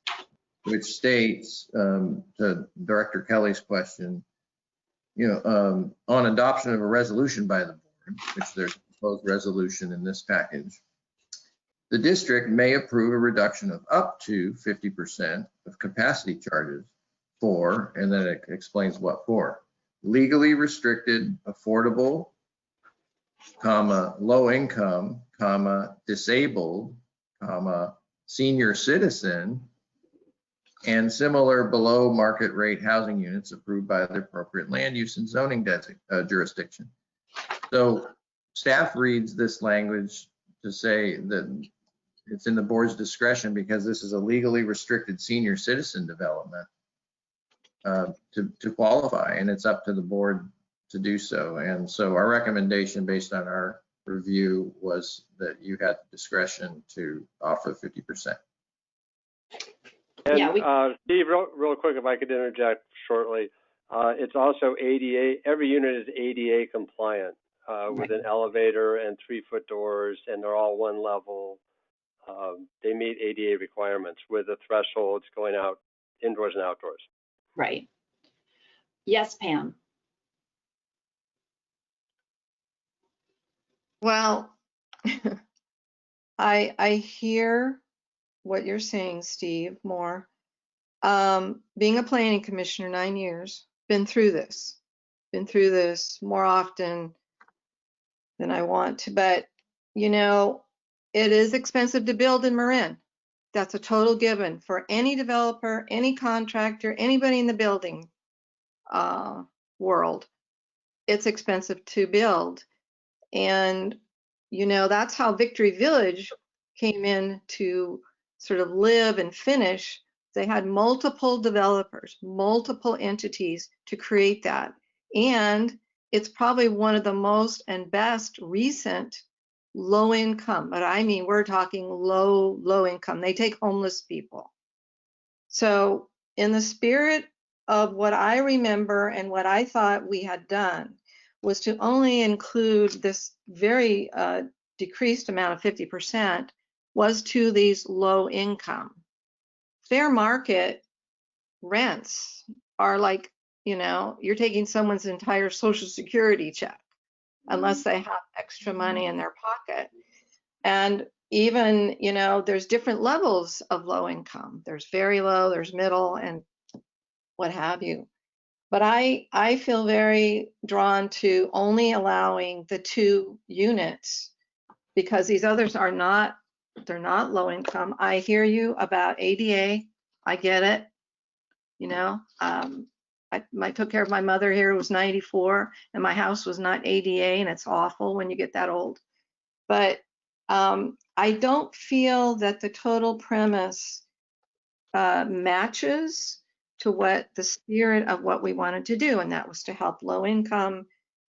which states, to Director Kelly's question, on adoption of a resolution by the board, which there's a proposed resolution in this package, the district may approve a reduction of up to 50% of capacity charges for, and then it explains what for, legally restricted, affordable, low income, disabled, senior citizen, and similar below market rate housing units approved by the appropriate land use and zoning jurisdiction. So staff reads this language to say that it's in the board's discretion because this is a legally restricted senior citizen development. to qualify, and it's up to the board to do so. And so our recommendation based on our review was that you had discretion to offer 50%. And Yeah, Steve, real quick, if I could interject shortly, it's also ADA, every unit is ADA compliant with an elevator and 3-foot doors, and they're all one level. They meet ADA requirements with the thresholds going out indoors and outdoors. right. Yes, Pam. Well, I hear what you're saying, Steve, more. Being a planning commissioner 9 years, been through this more often than I want to, but you know, it is expensive to build in Marin. That's a total given for any developer, any contractor, anybody in the building world. It's expensive to build. And, you know, that's how Victory Village came in to sort of live and finish. They had multiple developers, multiple entities to create that. And it's probably one of the most and best recent low income, but I mean, we're talking low income. They take homeless people. So in the spirit of what I remember and what I thought we had done was to only include this very decreased amount of 50% was to these low income. Fair market rents are like, you know, you're taking someone's entire Social Security check unless they have extra money in their pocket. And even, you know, there's different levels of low income. There's very low, there's middle, and what have you. But I feel very drawn to only allowing the 2 units because these others are not, they're not low income. I hear you about ADA. I get it. You know, I took care of my mother here who was 94, and my house was not ADA, and it's awful when you get that old. But I don't feel that the total premise matches to what the spirit of what we wanted to do, and that was to help low income.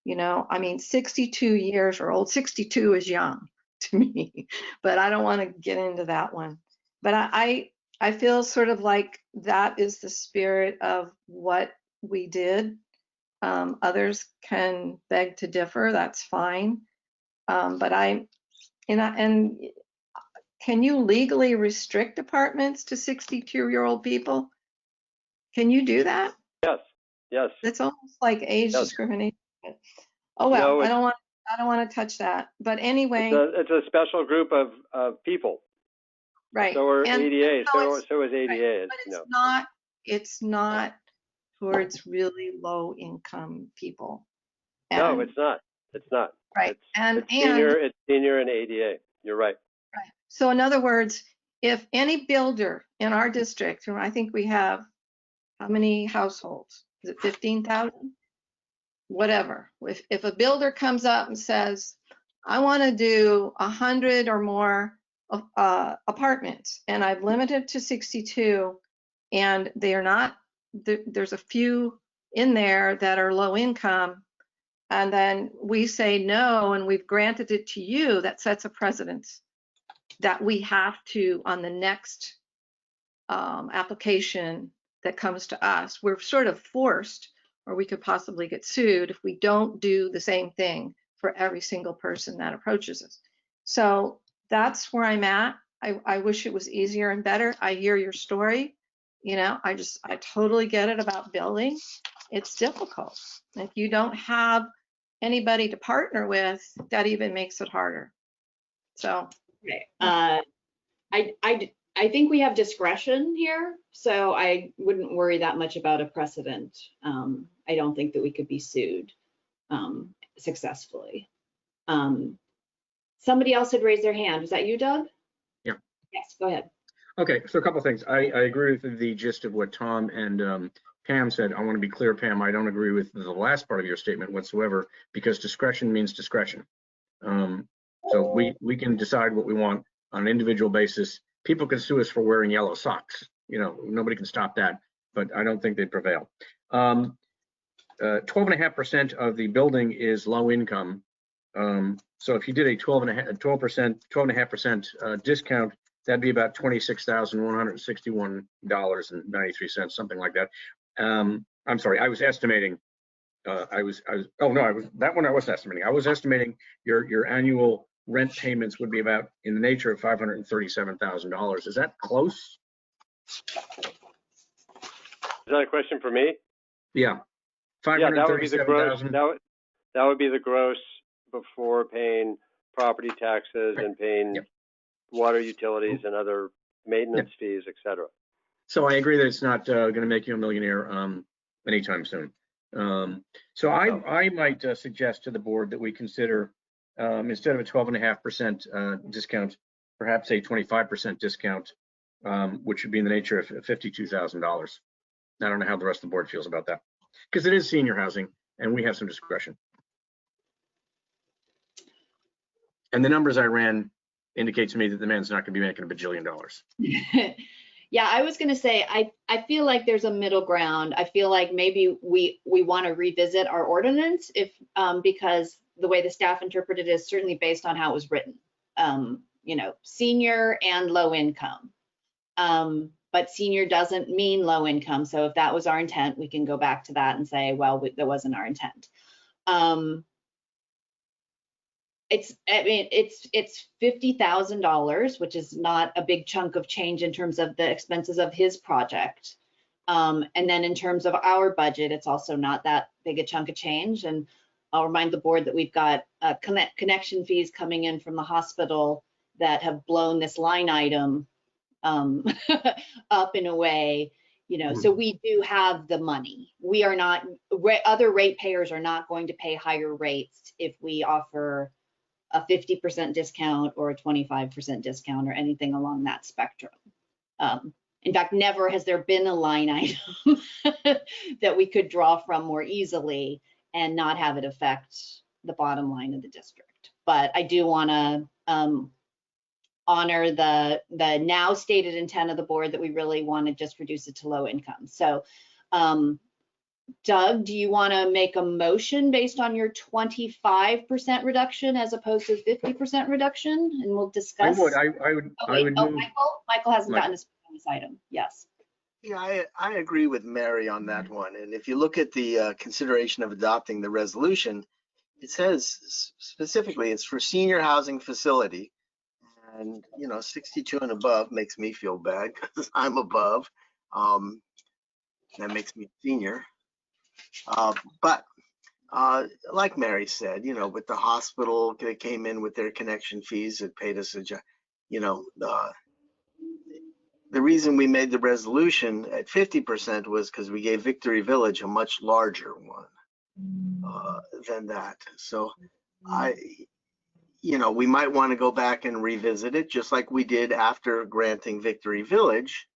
You know, I mean, 62 years or old, 62 is young to me, but I don't want to get into that one. But I feel sort of like that is the spirit of what we did. Others can beg to differ, that's fine. But and can you legally restrict apartments to 62-year-old people? Can you do that? Yes. It's almost like age discrimination. Oh well, No, I don't want to touch that. But anyway, it's a special group of people. right. So are And ADA. So is ADA. Right. But it's not towards really low income people. And, no, it's not. It's not. Right. It's senior and ADA. You're right. Right. So in other words, if any builder in our district, and I think we have how many households? Is it 15,000? Whatever. If a builder comes up and says, I want to do 100 or more apartments, and I've limited to 62, and they are not, there's a few in there that are low income, and then we say no, and we've granted it to you, that sets a precedence that we have to, on the next application that comes to us, we're sort of forced, or we could possibly get sued if we don't do the same thing for every single person that approaches us. So that's where I'm at. I wish it was easier and better. I hear your story. You know, I totally get it about building. It's difficult. If you don't have anybody to partner with, that even makes it harder. So. Okay. I think we have discretion here, so I wouldn't worry that much about a precedent. I don't think that we could be sued successfully. Somebody else had raised their hand. Was that you, Doug? Yeah. Yes, go ahead. Okay, so a couple of things. I agree with the gist of what Tom and Pam said. I want to be clear, Pam, I don't agree with the last part of your statement whatsoever, because discretion means discretion. So we can decide what we want on an individual basis. People can sue us for wearing yellow socks. You know, nobody can stop that. but I don't think they prevail. 12.5% of the building is low income. So if you did a 12.5% discount, that'd be about $26,161.93, something like that. I'm sorry, I was estimating. I was estimating your annual rent payments would be about in the nature of $537,000. Is that close? Is that a question for me? Yeah. Yeah, that would be the gross. 537,000. That would be the gross before paying property taxes and paying water utilities and other maintenance fees, et cetera. So I agree that it's not going to make you a millionaire anytime soon. So I might suggest to the board that we consider, instead of a 12.5% discount, perhaps a 25% discount, which would be in the nature of $52,000. I don't know how the rest of the board feels about that, because it is senior housing and we have some discretion. And the numbers I ran indicate to me that the man's not going to be making $1 bajillion. Yeah, I was going to say, I feel like there's a middle ground. I feel like maybe we want to revisit our ordinance because the way the staff interpreted it is certainly based on how it was written, senior and low income. But senior doesn't mean low income. So if that was our intent, we can go back to that and say, well, that wasn't our intent. It's $50,000, which is not a big chunk of change in terms of the expenses of his project. And then in terms of our budget, it's also not that big a chunk of change. And I'll remind the board that we've got connection fees coming in from the hospital that have blown this line item up in a way, so we do have the money. We are not, other ratepayers are not going to pay higher rates if we offer a 50% discount or a 25% discount or anything along that spectrum. In fact, never has there been a line item that we could draw from more easily and not have it affect the bottom line of the district. But I do want to honor the now stated intent of the board that we really want to just reduce it to low income. So Doug, do you want to make a motion based on your 25% reduction as opposed to 50% reduction? And we'll discuss. I would move. Michael hasn't gotten to speak on this item. Yes. Yeah, I agree with Mary on that one. And if you look at the consideration of adopting the resolution, it says specifically it's for senior housing facility. And, 62 and above makes me feel bad because I'm above. That makes me senior. But like Mary said, with the hospital, they came in with their connection fees. It paid us the reason we made the resolution at 50% was because we gave Victory Village a much larger one than that. So we might want to go back and revisit it, just like we did after granting Victory Village.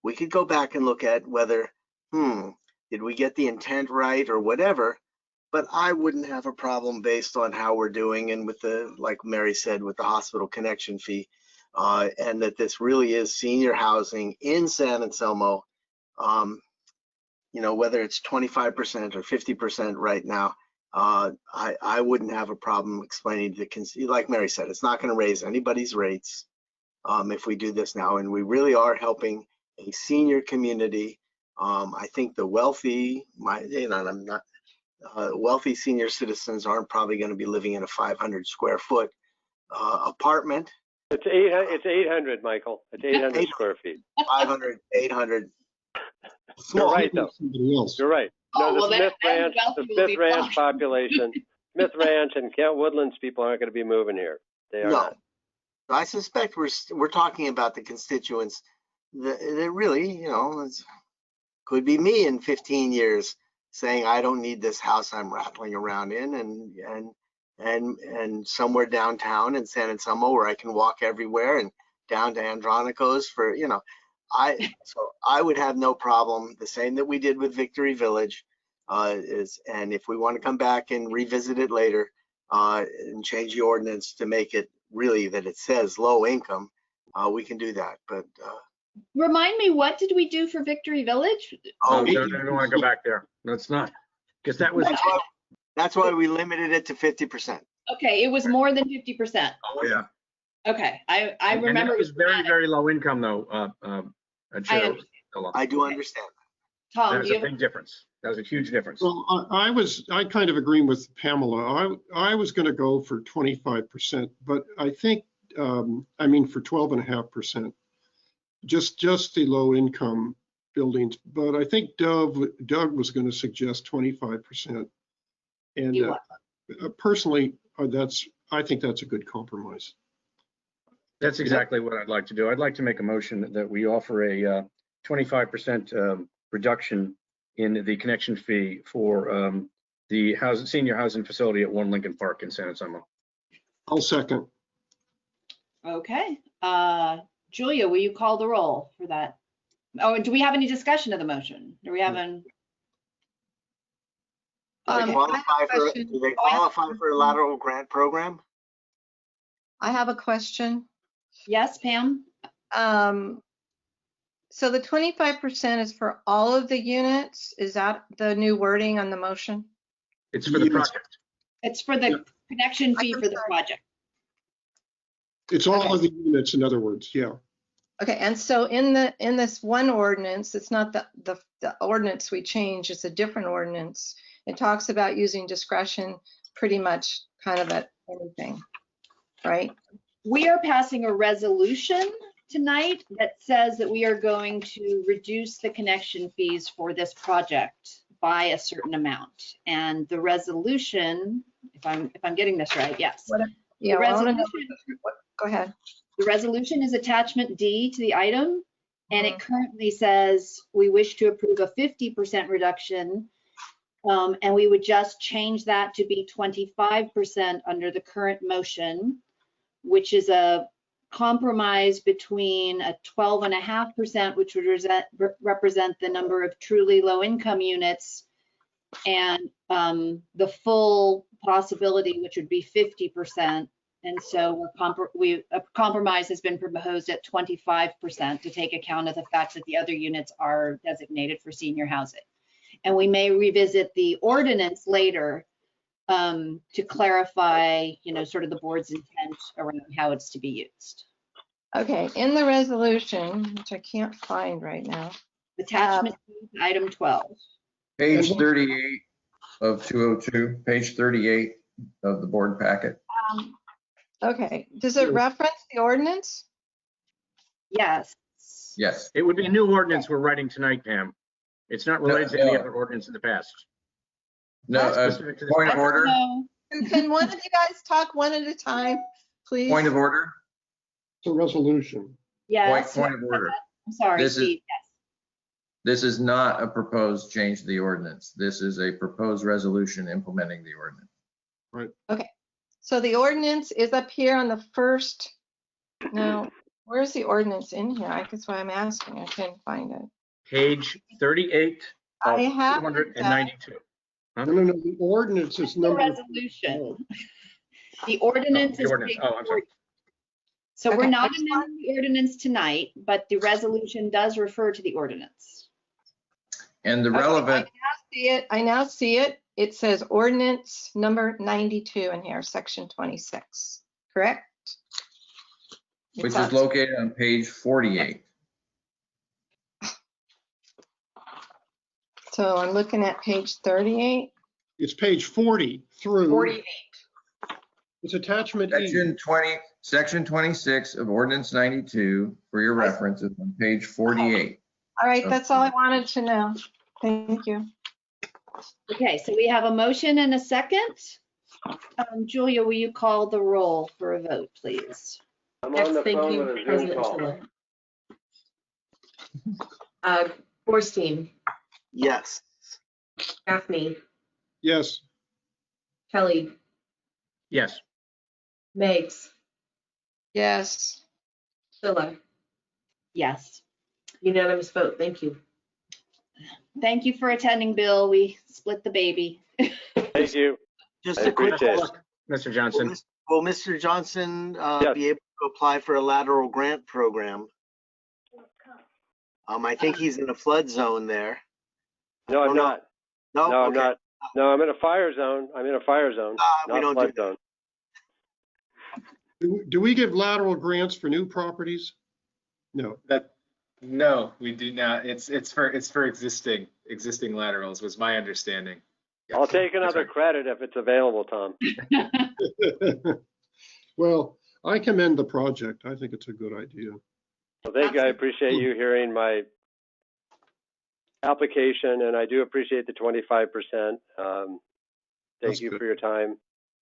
We could go back and look at whether, did we get the intent right or whatever? But I wouldn't have a problem based on how we're doing and with the, like Mary said, with the hospital connection fee, and that this really is senior housing in San Anselmo. Whether it's 25% or 50% right now, I wouldn't have a problem explaining like Mary said, it's not going to raise anybody's rates if we do this now, and we really are helping a senior community. I think the wealthy, wealthy senior citizens aren't probably going to be living in a 500 square foot apartment. It's 800, Michael. It's 800 square feet. 500, 800. You're right, though. You're right. No, the Smith Ranch population, Smith Ranch and Kent Woodlands people aren't going to be moving here. They are not. I suspect we're talking about the constituents that really, could be me in 15 years saying I don't need this house I'm rattling around in, and somewhere downtown in San Anselmo where I can walk everywhere and down to Andronico's for, so I would have no problem. The same that we did with Victory Village and if we want to come back and revisit it later and change the ordinance to make it really that it says low income, we can do that. But Remind me, what did we do for Victory Village? Oh, No, don't want to go back there. That's not, because that was, that's why we limited it to 50%. Okay, it was more than 50%. oh, yeah. Okay, I And remember. it was very, very low income though, Chair. understand. I do understand. Tom, That do was you a have? big difference. That was a huge difference. Well, I kind of agree with Pamela. I was going to go for 25%, but I think, I mean, for 12.5%, just the low income buildings. But I think Doug was going to suggest 25%. And You personally, I think that's a good compromise. That's exactly what I'd like to do. I'd like to make a motion that we offer a 25% reduction in the connection fee for the senior housing facility at 1 Lincoln Park in San Antonio. I'll second. Okay. Julia, will you call the roll for that? Oh, do we have any discussion of the motion? Do we have an? Do they Okay. qualify for a lateral grant program? I have a question. Yes, Pam? So the 25% is for all of the units? Is that the new wording on the motion? It's for the Yes. project. It's for the connection fee for the project. It's all of the units, in other words, yeah. Okay, and so in this one ordinance, it's not the ordinance we changed, it's a different ordinance. It talks about using discretion pretty much kind of at anything, right? We are passing a resolution tonight that says that we are going to reduce the connection fees for this project by a certain amount. And the resolution, if I'm getting this right, yes. Yeah, The well, I wanna know resolution- go ahead. The resolution is attachment D to the item, and it currently says we wish to approve a 50% reduction, and we would just change that to be 25% under the current motion, which is a compromise between a 12.5%, which would represent the number of truly low-income units, and the full possibility, which would be 50%. And so a compromise has been proposed at 25% to take account of the fact that the other units are designated for senior housing. And we may revisit the ordinance later to clarify, sort of the board's intent around how it's to be used. Okay, in the resolution, which I can't find right now. Attachment item 12. Page 38 of 202, page 38 of the board packet. Okay, does it reference the ordinance? Yes. Yes. It would be a new ordinance we're writing tonight, Pam. It's not related to any other ordinance in the past. No, Specific to this point of project. order. Can one of you guys talk one at a time, please? Point of order. It's a resolution. Yes. Point of order. I'm sorry, This is- Steve. Yes. This is not a proposed change to the ordinance. This is a proposed resolution implementing the ordinance. So the ordinance is up here on the first. Now, where's the ordinance in here? That's why I'm asking. I can't find it. Page 38 of I have 292. No, the ordinance is The number. resolution. The ordinance The is. ordinance. page Oh, I'm sorry. 40. So we're Okay, not I just amending the ordinance tonight, but the resolution does refer to the ordinance. And the Okay, relevant, I now see it. It says ordinance number 92 in here, section 26, correct? which is located on page 48. So I'm looking at page 38. It's page 40 through. 48. It's attachment E. Section 26 of ordinance 92, for your reference, is on page 48. All right, that's all I wanted to know. Thank you. Okay, so we have a motion and a second. Julia, will you call the roll for a vote, please? I'm Yes, on the thank phone you, with a Zoom President call. Tiller. Borstein, Yes. Gaffney, Yes. Kelly, Yes. Meggs, Yes. Tiller. Yes. Unanimous vote. Thank you. Thank you for attending, Bill. We split the baby. Thank you. Just I a quick appreciate it. question. Mr. Johnson. Will Mr. Johnson Yes. be able to apply for a lateral grant program? I think he's in a flood zone there. No, I'm not. No, No, I'm okay. not. No, I'm in a fire zone. I'm in a fire zone, We not don't flood do zone. Do we give lateral grants for new properties? No. No, we do not. It's for existing laterals was my understanding. I'll take another right. credit if it's available, Tom. Well, I commend the project. I think it's a good idea. Well, thank you. I appreciate you hearing my application, and I do appreciate the 25%. Thank That's you good. for your time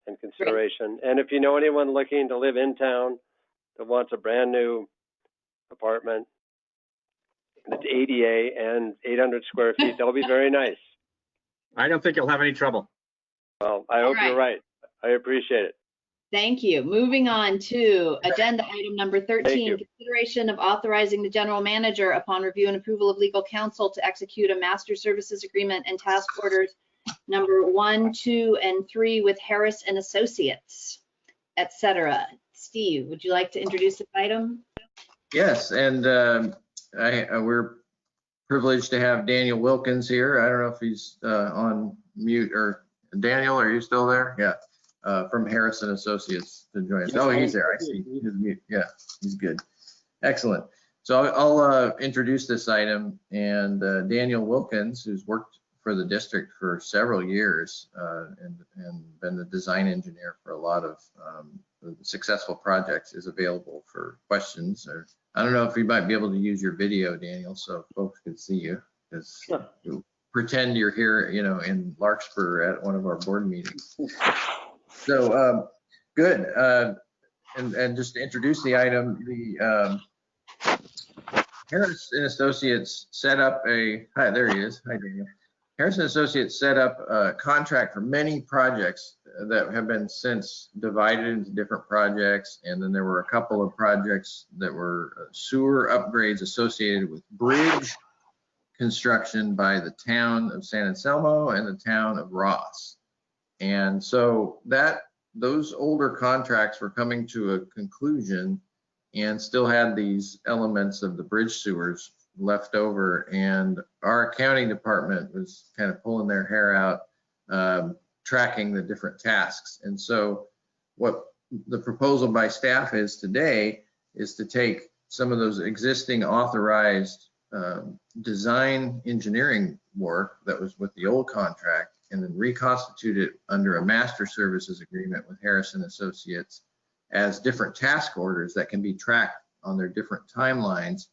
and consideration. And if you know anyone looking to live in town that wants a brand new apartment, it's ADA and 800 square feet, that'll be very nice. I don't think you'll have any trouble. Well, I hope you're right. I appreciate it. Thank you. Moving on to agenda item number Thank 13, you. consideration of authorizing the general manager upon review and approval of legal counsel to execute a master services agreement and task orders number 1, 2, and 3 with Harris and Associates, etc. Steve, would you like to introduce this item? Yes, and we're privileged to have Daniel Wilkins here. I don't know if he's on mute, or Daniel, are you still there? Yeah, from Harris and Associates to join us. Oh, he's there. I see his mute. Yeah, he's good. Excellent. So I'll introduce this item, and Daniel Wilkins, who's worked for the district for several years and been the design engineer for a lot of successful projects, is available for questions. Or I don't know if you might be able to use your video, Daniel, so folks can see you, because you pretend you're here, you know, in Larkspur at one of our board meetings. So good. And just to introduce the item, the Harris and Associates set up a, hi, there he is. Hi, Daniel. Harris and Associates set up a contract for many projects that have been since divided into different projects. And then there were a couple of projects that were sewer upgrades associated with bridge construction by the town of San Anselmo and the town of Ross. And so those older contracts were coming to a conclusion and still had these elements of the bridge sewers left over, and our accounting department was kind of pulling their hair out, tracking the different tasks. And so what the proposal by staff is today is to take some of those existing authorized design engineering work that was with the old contract and then reconstitute it under a master services agreement with Harris and Associates as different task orders that can be tracked on their different timelines,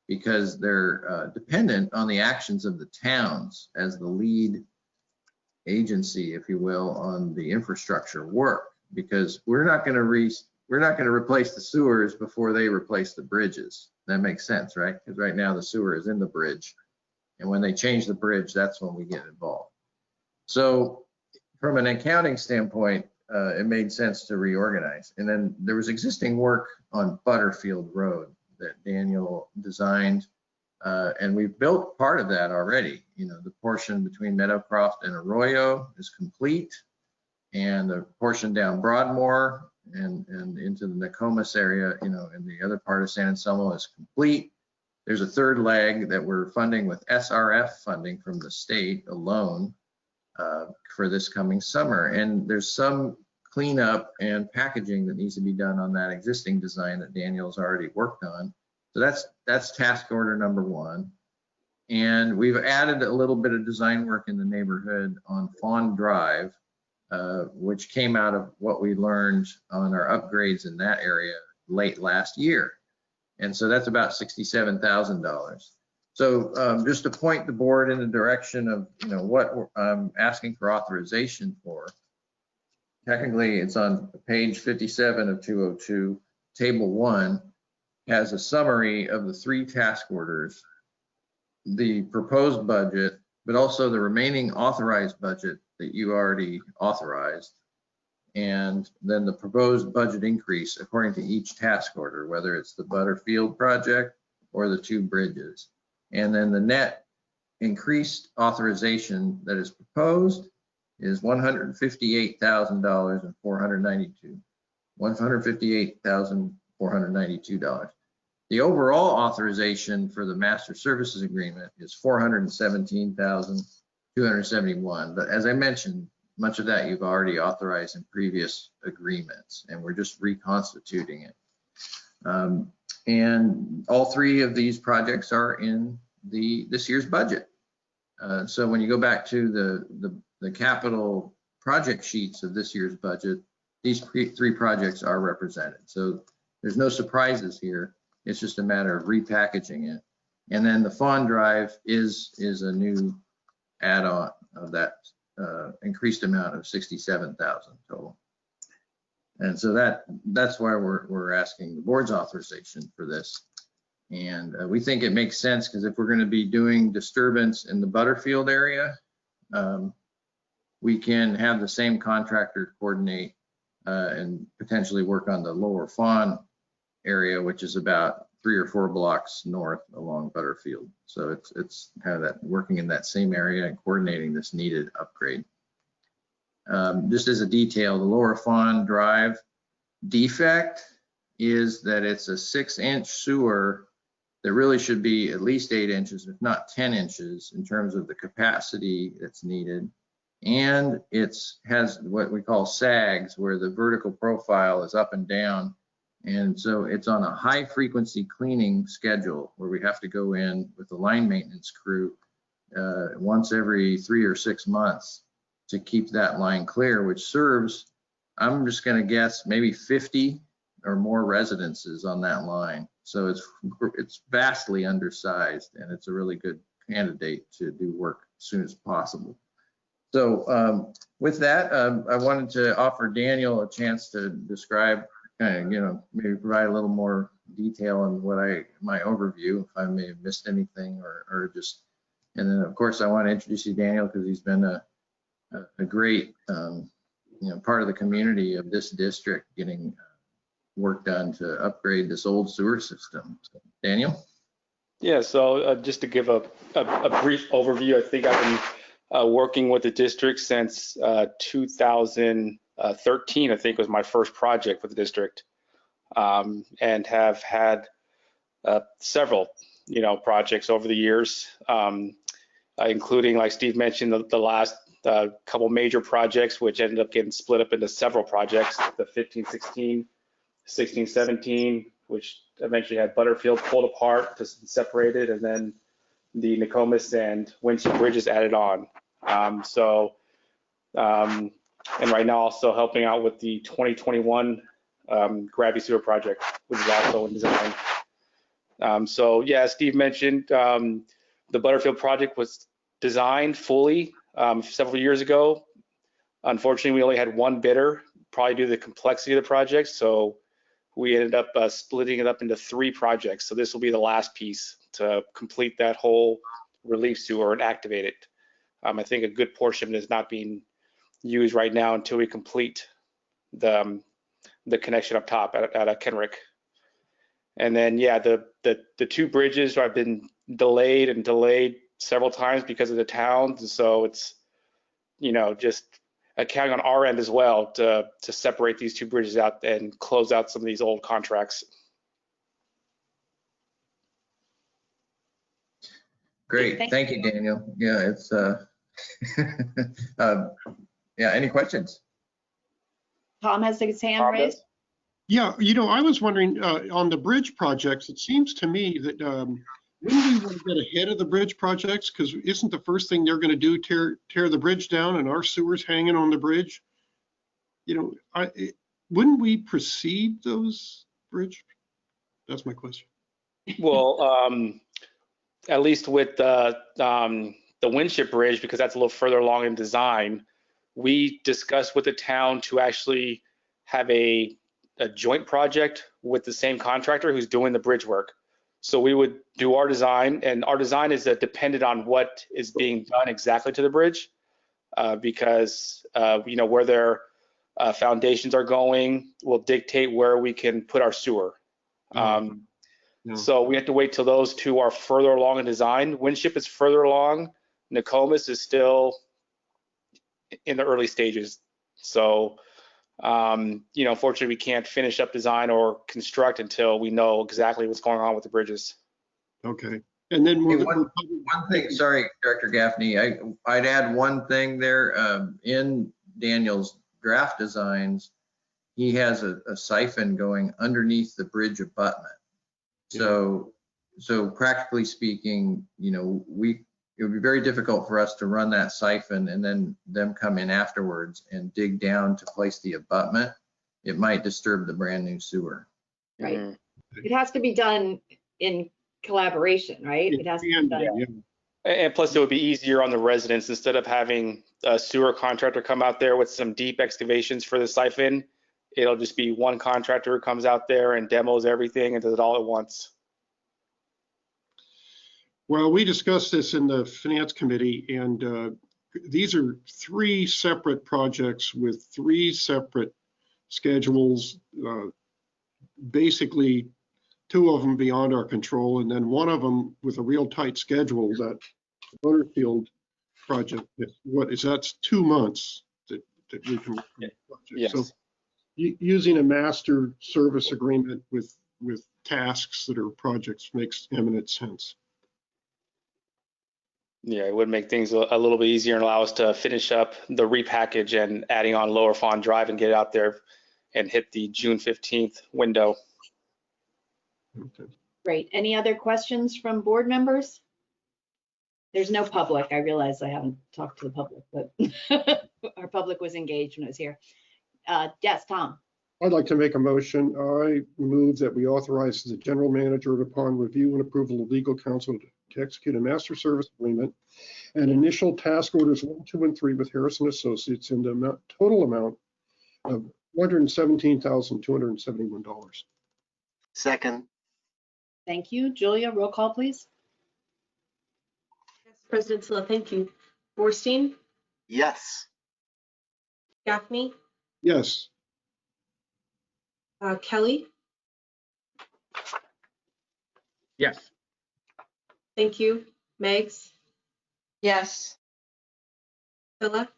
because they're dependent on the actions of the towns as the lead agency, if you will, on the infrastructure work. Because we're not going to replace the sewers before they replace the bridges. That makes sense, right? Because right now the sewer is in the bridge, and when they change the bridge, that's when we get involved. So from an accounting standpoint, it made sense to reorganize. And then there was existing work on Butterfield Road that Daniel designed, and we've built part of that already. You know, the portion between Meadowcroft and Arroyo is complete, and the portion down Broadmoor and into the Nokomis area, you know, in the other part of San Anselmo is complete. There's a third leg that we're funding with SRF funding from the state alone for this coming summer, and there's some cleanup and packaging that needs to be done on that existing design that Daniel's already worked on. So that's task order number 1. And we've added a little bit of design work in the neighborhood on Fawn Drive, which came out of what we learned on our upgrades in that area late last year. And so that's about $67,000. So just to point the board in the direction of, you know, what I'm asking for authorization for. Technically, it's on page 57 of 202. Table 1 has a summary of the 3 task orders, the proposed budget, but also the remaining authorized budget that you already authorized, and then the proposed budget increase according to each task order, whether it's the Butterfield project or the 2 bridges. And then the net increased authorization that is proposed is $158,492. $158,492. The overall authorization for the master services agreement is $417,271. But as I mentioned, much of that you've already authorized in previous agreements, and we're just reconstituting it. And all three of these projects are in this year's budget. So when you go back to the capital project sheets of this year's budget, these three projects are represented. So there's no surprises here. It's just a matter of repackaging it. And then the fawn drive is a new add-on of that increased amount of 67,000 total. And so that's why we're asking the board's authorization for this. And we think it makes sense because if we're going to be doing disturbance in the Butterfield area, we can have the same contractor coordinate and potentially work on the lower fawn area, which is about 3 or 4 blocks north along Butterfield. So it's kind of that working in that same area and coordinating this needed upgrade. Just as a detail, the lower fawn drive defect is that it's a 6-inch sewer that really should be at least 8 inches, if not 10 inches in terms of the capacity that's needed. And it has what we call sags, where the vertical profile is up and down. And so it's on a high frequency cleaning schedule where we have to go in with the line maintenance crew once every 3 or 6 months to keep that line clear, which serves, I'm just going to guess, maybe 50 or more residences on that line. So it's vastly undersized, and it's a really good candidate to do work as soon as possible. So with that, I wanted to offer Daniel a chance to describe, maybe provide a little more detail on my overview, if I may have missed anything or just, and then of course I want to introduce you to Daniel because he's been a great, part of the community of this district getting work done to upgrade this old sewer system. So, Daniel? Yeah, so just to give a brief overview, I think I've been working with the district since 2013, I think was my first project with the district, and have had several, projects over the years, including, like Steve mentioned, the last couple major projects, which ended up getting split up into several projects, the 15-16, 16-17, which eventually had Butterfield pulled apart to separate it, and then the Nokomis and Winship bridges added on. And right now also helping out with the 2021 Gravity Sewer project, which is also in design. So yeah, as Steve mentioned, the Butterfield project was designed fully several years ago. Unfortunately, we only had one bidder, probably due to the complexity of the project. So we ended up splitting it up into 3 projects. So this will be the last piece to complete that whole relief sewer and activate it. I think a good portion is not being used right now until we complete the connection up top at Kenrick. And then, yeah, the 2 bridges have been delayed several times because of the towns. And so it's, just accounting on our end as well to separate these 2 bridges out and close out some of these old contracts. Great, thank you, Daniel. Yeah, it's yeah, any questions? Tom has his hand raised. Yeah, I was wondering on the bridge projects, it seems to me that wouldn't we want to get ahead of the bridge projects? Because isn't the first thing they're going to do tear the bridge down and our sewer's hanging on the bridge? Wouldn't we precede those bridge? That's my question. Well, at least with the Winship bridge, because that's a little further along in design, we discussed with the town to actually have a joint project with the same contractor who's doing the bridge work. So we would do our design, and our design is dependent on what is being done exactly to the bridge, because where their foundations are going will dictate where we can put our sewer. So we have to wait till those 2 are further along in design. Winship is further along. Nokomis is still in the early stages. So Unfortunately, we can't finish up design or construct until we know exactly what's going on with the bridges. Okay. And then Hey, one thing, sorry, Director Gaffney, I'd add one thing there. In Daniel's draft designs, he has a siphon going underneath the bridge abutment. So practically speaking, it would be very difficult for us to run that siphon and then them come in afterwards and dig down to place the abutment. It might disturb the brand new sewer. Right. It has to be done in collaboration, right? It has to be done. Yeah. And plus, it would be easier on the residents instead of having a sewer contractor come out there with some deep excavations for the siphon. It'll just be one contractor who comes out there and demos everything and does it all at once. Well, we discussed this in the Finance Committee, and these are 3 separate projects with 3 separate schedules. Basically, 2 of them beyond our control, and then 1 of them with a real tight schedule. That Butterfield project, that's 2 months that we can. Yes. So using a master service agreement with tasks that are projects makes eminent sense. Yeah, it would make things a little bit easier and allow us to finish up the repackage and adding on Lower Fawn Drive and get it out there and hit the June 15th window. Okay. Great. Any other questions from board members? There's no public. I realize I haven't talked to the public, but our public was engaged when I was here. Yes, Tom. I'd like to make a motion. I move that we authorize the general manager, upon review and approval of legal counsel, to execute a master service agreement and initial task orders 1, 2, and 3 with Harrison Associates in the total amount of $117,271. Second. Thank you. Julia, roll call, please. Yes, President Silla, thank you. Borstein, Yes. Gaffney, Yes. Kelly, Yes. thank you. Megs, Yes. Silla,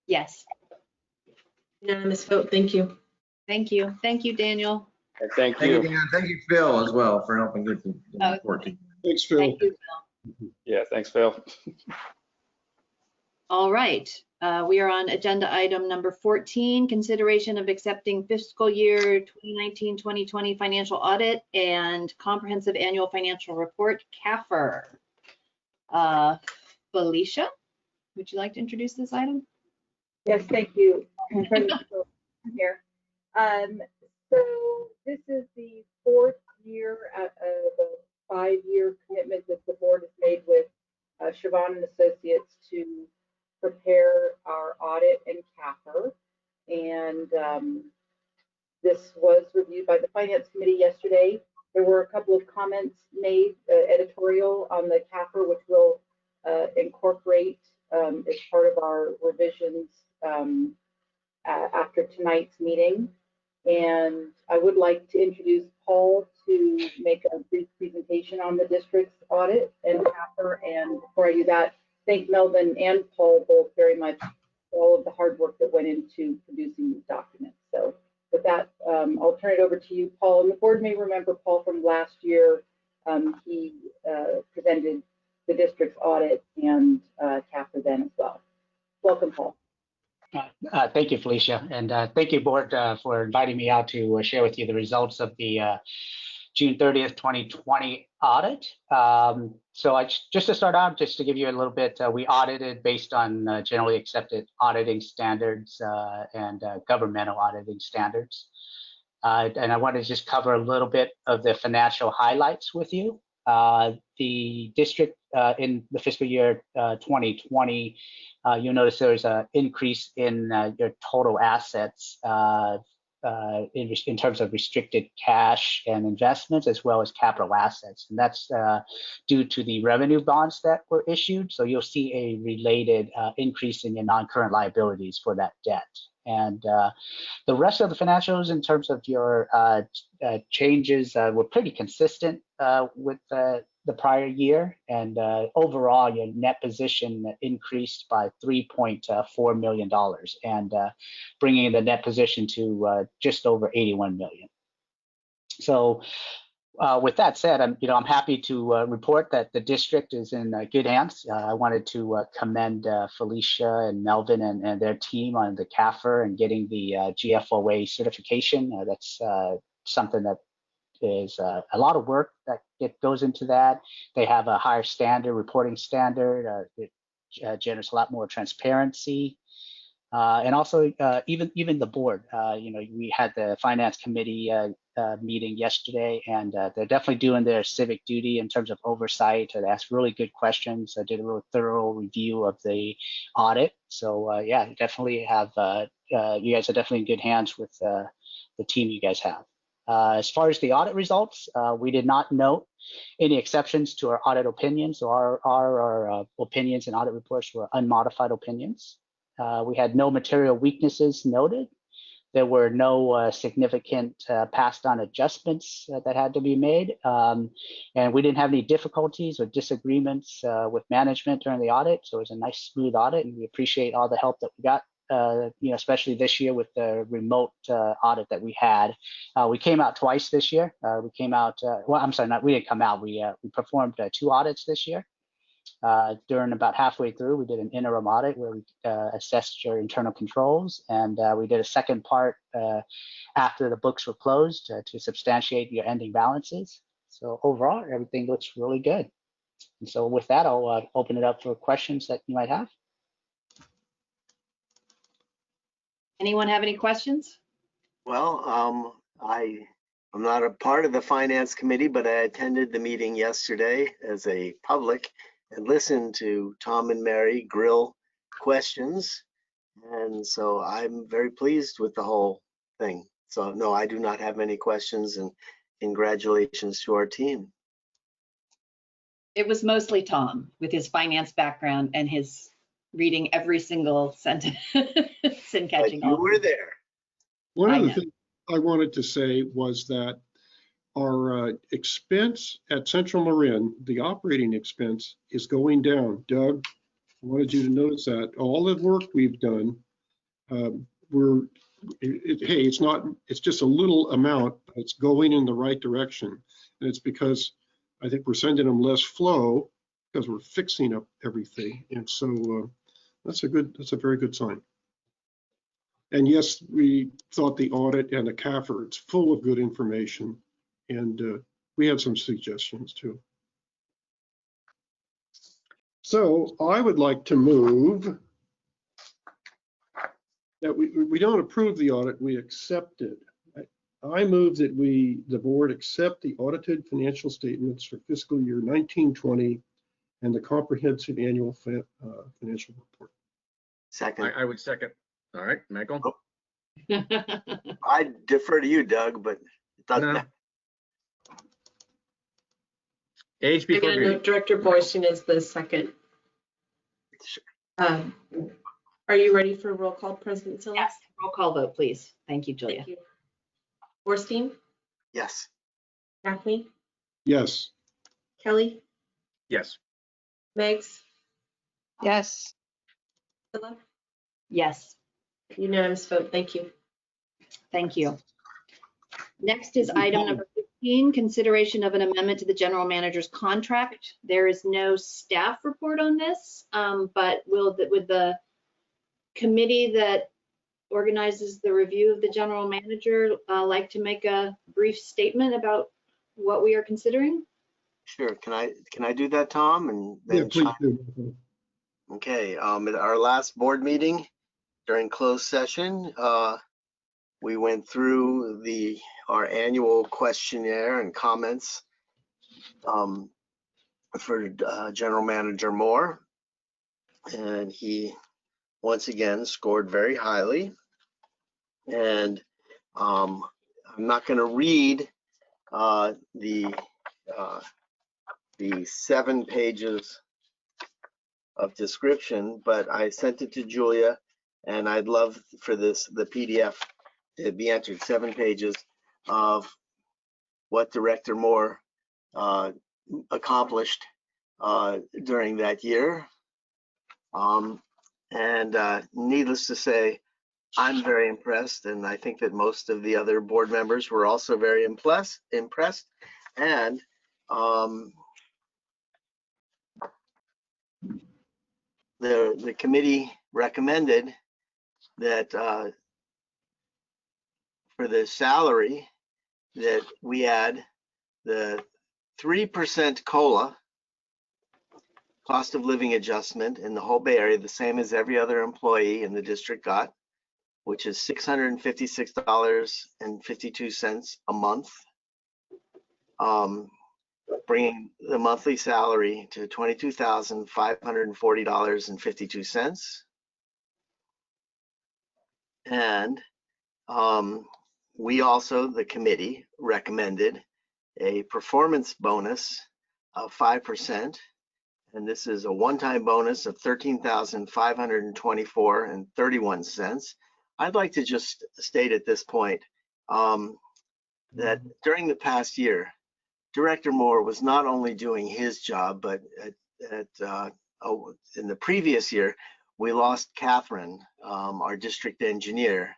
Yes. unanimous vote, thank you. Thank you. Thank you, Daniel. And thank Thank you, you. Dan. Thank you, Phil, as well, for helping get the report together. Thanks, Phil. Thank you. Yeah, thanks, Phil. All right. We are on agenda item number 14, consideration of accepting fiscal year 2019-2020 financial audit and comprehensive annual financial report, CAFR. Felicia, would you like to introduce this item? Yes, thank you. I'm here. So this is the 4th year of a 5-year commitment that the board has made with Siobhan and Associates to prepare our audit and CAFR. And this was reviewed by the Finance Committee yesterday. There were a couple of comments made, editorial on the CAFR, which we'll incorporate as part of our revisions after tonight's meeting. And I would like to introduce Paul to make a brief presentation on the district's audit and CAFR. And before I do that, thank Melvin and Paul both very much for all of the hard work that went into producing these documents. So with that, I'll turn it over to you, Paul. And the board may remember Paul from last year. He presented the district's audit and CAFR then as well. Welcome, Paul. Thank you, Felicia, and thank you, board, for inviting me out to share with you the results of the June 30th, 2020 audit. So just to start out, just to give you a little bit, we audited based on generally accepted auditing standards and governmental auditing standards. And I want to just cover a little bit of the financial highlights with you. The district in the fiscal year 2020, you'll notice there's an increase in your total assets in terms of restricted cash and investments, as well as capital assets. And that's due to the revenue bonds that were issued. So you'll see a related increase in your non-current liabilities for that debt. And the rest of the financials in terms of your changes were pretty consistent with the prior year, and overall your net position increased by $3.4 million, and bringing the net position to just over 81 million. So with that said, I'm happy to report that the district is in good hands. I wanted to commend Felicia and Melvin and their team on the CAFR and getting the GFOA certification. That's something that is a lot of work that goes into that. They have a higher standard, reporting standard. It generates a lot more transparency. And also even the board, we had the finance committee meeting yesterday, and they're definitely doing their civic duty in terms of oversight. They asked really good questions. I did a really thorough review of the audit. So yeah, definitely have, you guys are definitely in good hands with the team you guys have. As far as the audit results, we did not note any exceptions to our audit opinions. So our opinions and audit reports were unmodified opinions. We had no material weaknesses noted. There were no significant passed on adjustments that had to be made. And we didn't have any difficulties or disagreements with management during the audit. So it was a nice, smooth audit, and we appreciate all the help that we got, especially this year with the remote audit that we had. We came out twice this year. We came out, well, I'm sorry, we didn't come out. We performed 2 audits this year. During about halfway through, we did an interim audit where we assessed your internal controls, and we did a second part after the books were closed to substantiate your ending balances. So overall, everything looks really good. And so with that, I'll open it up for questions that you might have. Anyone have any questions? Well, I'm not a part of the finance committee, but I attended the meeting yesterday as a public and listened to Tom and Mary grill questions. And so I'm very pleased with the whole thing. So no, I do not have any questions, and congratulations to our team. It was mostly Tom with his finance background and his reading every single sentence and catching But you were there. One of the things I wanted to say was that our expense at Central Marin, the operating expense, is going down. Doug, I wanted you to notice that. All the work we've done, it's just a little amount. It's going in the right direction. And it's because I think we're sending them less flow because we're fixing up everything. And so that's a very good sign. And yes, we thought the audit and the CAFR, it's full of good information. And we had some suggestions too. So I would like to move that we don't approve the audit, we accept it. I move that the board accept the audited financial statements for fiscal year 1920 and the comprehensive annual financial report. Second. I would second. All right, Michael. Oh. I defer to you, Doug, but it doesn't matter. Age before I know Director Boystein is the second. Are you ready for roll call, President Sillis? Yes, roll call vote, please. Thank you, Julia. Thank you. Boystein? Yes. Gaffney? Yes. Kelly? Yes. Megs? Yes. Philip? Yes, Unanimous vote. Thank you. thank you. Next is item number 15, consideration of an amendment to the general manager's contract. There is no staff report on this, but would the committee that organizes the review of the general manager like to make a brief statement about what we are considering? Sure. Can I do that, Tom? And then Yeah, please do. Okay. At our last board meeting during closed session, we went through our annual questionnaire and comments for General Manager Moore, and he once again scored very highly. And I'm not going to read the 7 pages of description, but I sent it to Julia, and I'd love for the PDF to be entered, 7 pages of what Director Moore accomplished during that year. Needless to say, I'm very impressed, and I think that most of the other board members were also very impressed. And the committee recommended that for the salary that we add the 3% COLA, cost of living adjustment in the whole Bay Area, the same as every other employee in the district got, which is $656.52 a month, bringing the monthly salary to $22,540.52. And we also, the committee, recommended a performance bonus of 5%. And this is a one-time bonus of $13,524.31. I'd like to just state at this point that during the past year, Director Moore was not only doing his job, but in the previous year, we lost Catherine, our district engineer,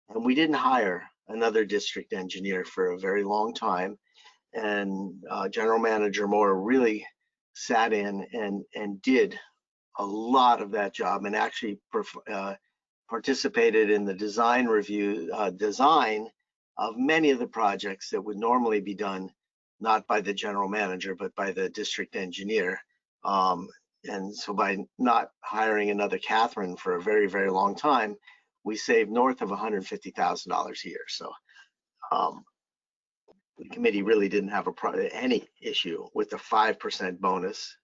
and we didn't hire another district engineer for a very long time. And General Manager Moore really sat in and did a lot of that job, and actually participated in the design review, design of many of the projects that would normally be done not by the general manager, but by the district engineer. And so by not hiring another Catherine for a very, very long time, we saved north of $150,000 a year. So the committee really didn't have any issue with the 5% bonus.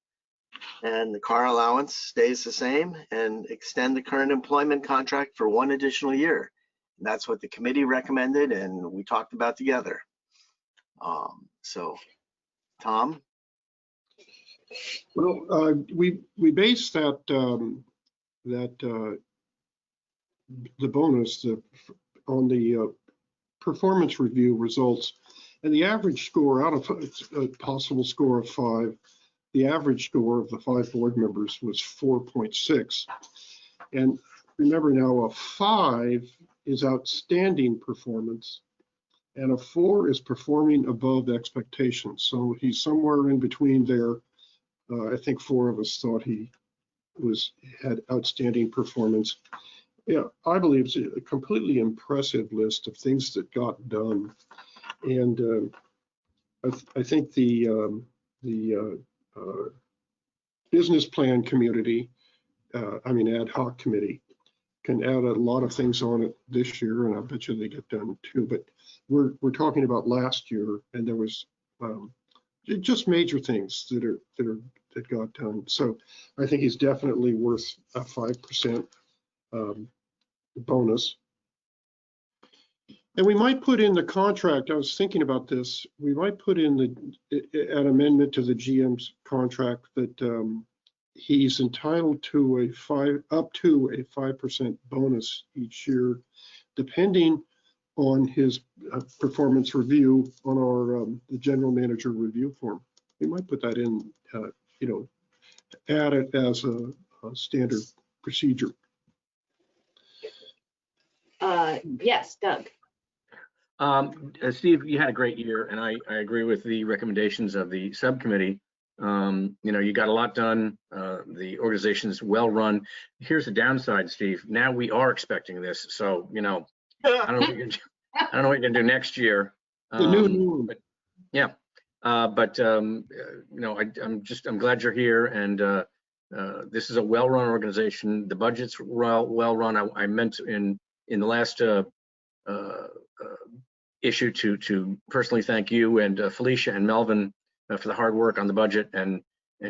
And the car allowance stays the same, and extend the current employment contract for one additional year. And that's what the committee recommended, and we talked about together. So, Tom? Well, we based that the bonus on the performance review results, and the average score out of a possible score of 5. The average score of the 5 board members was 4.6. And remember now, a 5 is outstanding performance, and a 4 is performing above expectations. So he's somewhere in between there. I think 4 of us thought he had outstanding performance. Yeah, I believe it's a completely impressive list of things that got done. And I think the business plan community, ad hoc committee, can add a lot of things on it this year, and I bet you they get done too. But we're talking about last year, and there was just major things that got done. So I think he's definitely worth a 5% bonus. And we might put in the contract, I was thinking about this, we might put in an amendment to the GM's contract that he's entitled to up to a 5% bonus each year, depending on his performance review on our the general manager review form. We might put that in, add it as a standard procedure. Yes, Doug. Steve, you had a great year, and I agree with the recommendations of the subcommittee. You got a lot done. The organization's well run. Here's the downside, Steve. Now we are expecting this, so I don't know what you can do next year. I'm glad you're here, and this is a well-run organization. The budget's well run. I meant in the last issue to personally thank you and Felicia and Melvin for the hard work on the budget and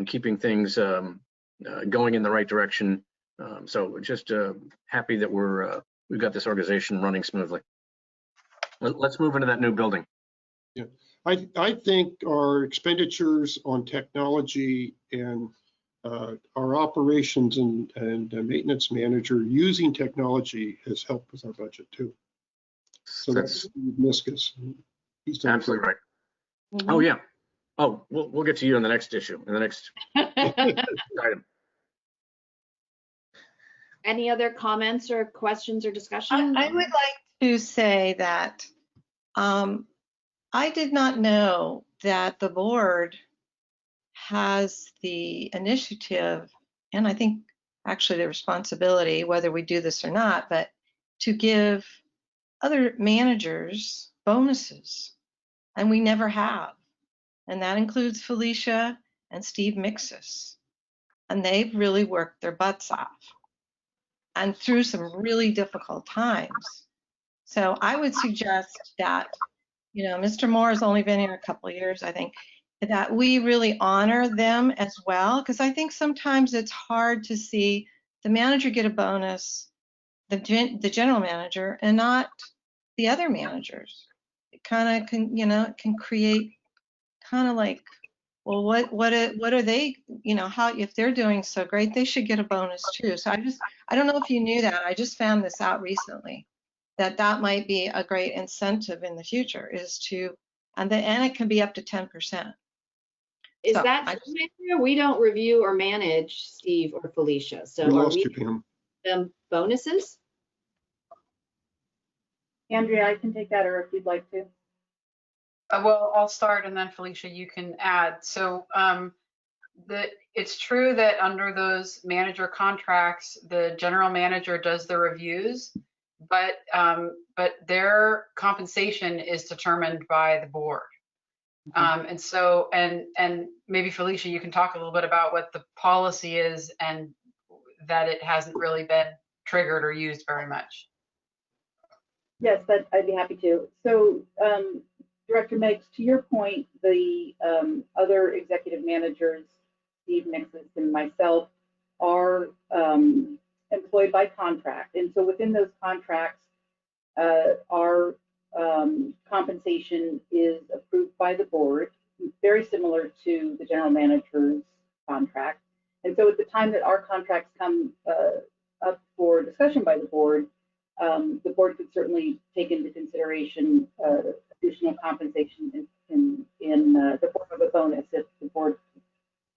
keeping things going in the right direction. So just happy that we've got this organization running smoothly. Let's move into that new building. Yeah, I think our expenditures on technology and our operations and maintenance manager using technology has helped with our budget too. So that's Miskus. He's done absolutely great. right. Mm-hmm. Oh yeah. Oh, we'll get to you in the next issue, in the next item. Any other comments or questions or discussion? I would like to say that I did not know that the board has the initiative, and I think actually the responsibility, whether we do this or not, but to give other managers bonuses, and we never have. And that includes Felicia and Steve Mixis. And they've really worked their butts off and through some really difficult times. So I would suggest that, you know, Mr. Moore has only been here a couple of years, I think, that we really honor them as well, because I think sometimes it's hard to see the manager get a bonus, the general manager, and not the other managers. It kind of can, you know, it can create kind of like, well, what are they, you know, how, if they're doing so great, they should get a bonus too. So I don't know if you knew that. I just found this out recently, that might be a great incentive in the future, is to, and it can be up to 10%. Is So, that true? We don't review or manage Steve or Felicia. So We are lost we you, Pam. them bonuses? Andrea, I can take that, or if you'd like to. Well, I'll start and then Felicia, you can add. So it's true that under those manager contracts, the general manager does the reviews, but their compensation is determined by the board. And so, and maybe Felicia, you can talk a little bit about what the policy is and that it hasn't really been triggered or used very much. Yes, I'd be happy to. So, Director Meigs, to your point, the other executive managers, Steve Mixis and myself, are employed by contract. And so within those contracts, our compensation is approved by the board, very similar to the general manager's contract. And so at the time that our contracts come up for discussion by the board could certainly take into consideration additional compensation in the form of a bonus if the board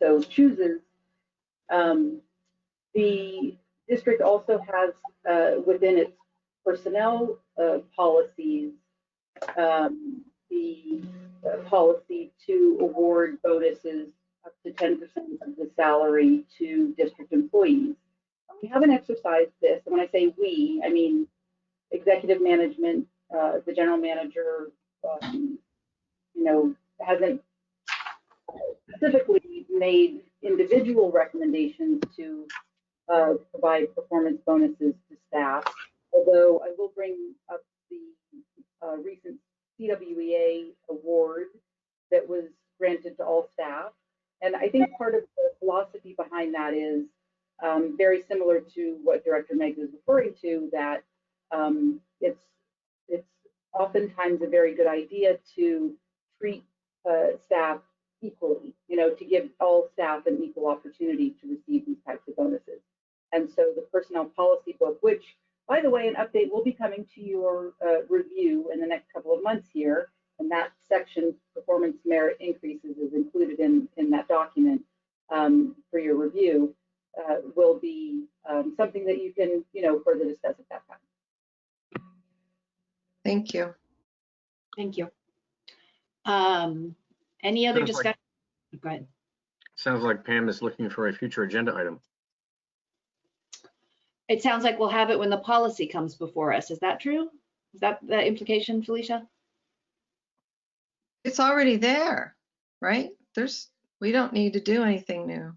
so chooses. The district also has within its personnel policies the policy to award bonuses up to 10% of the salary to district employees. We haven't exercised this, and when I say we, I mean executive management, the general manager, hasn't specifically made individual recommendations to provide performance bonuses to staff. Although I will bring up the recent CWEA award that was granted to all staff. And I think part of the philosophy behind that is very similar to what Director Meigs is referring to, that it's oftentimes a very good idea to treat staff equally, to give all staff an equal opportunity to receive these types of bonuses. And so the personnel policy book, which, by the way, an update will be coming to your review in the next couple of months here, and that section, performance merit increases, is included in that document for your review, will be something that you can, further discuss at that time. Thank you. Thank you. Any other discussion? Go ahead. Sounds like Pam is looking for a future agenda item. It sounds like we'll have it when the policy comes before us. Is that true? Is that the implication, Felicia? It's already there, right? We don't need to do anything new.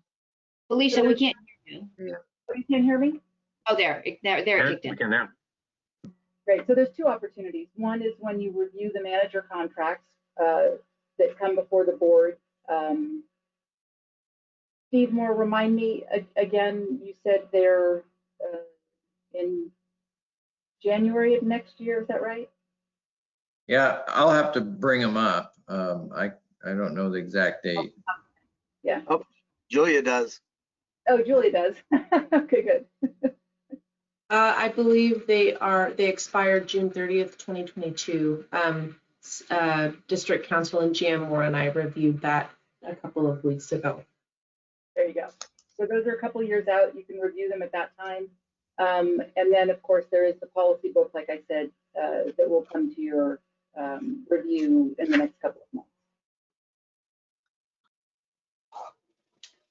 Felicia, we can't hear you. You can't hear me? Oh, there it kicked in. We can now. Great. So there's two opportunities. One is when you review the manager contracts that come before the board. Steve Moore, remind me again, you said they're in January of next year, is that right? Yeah, I'll have to bring them up. I don't know the exact date. Yeah. Oh, Julia does. Oh, Julia does. Okay, good. I believe they expired June 30th, 2022. District Council and GM Moore and I reviewed that a couple of weeks ago. There you go. So those are a couple years out. You can review them at that time. And then, of course, there is the policy book, like I said, that will come to your review in the next couple of months.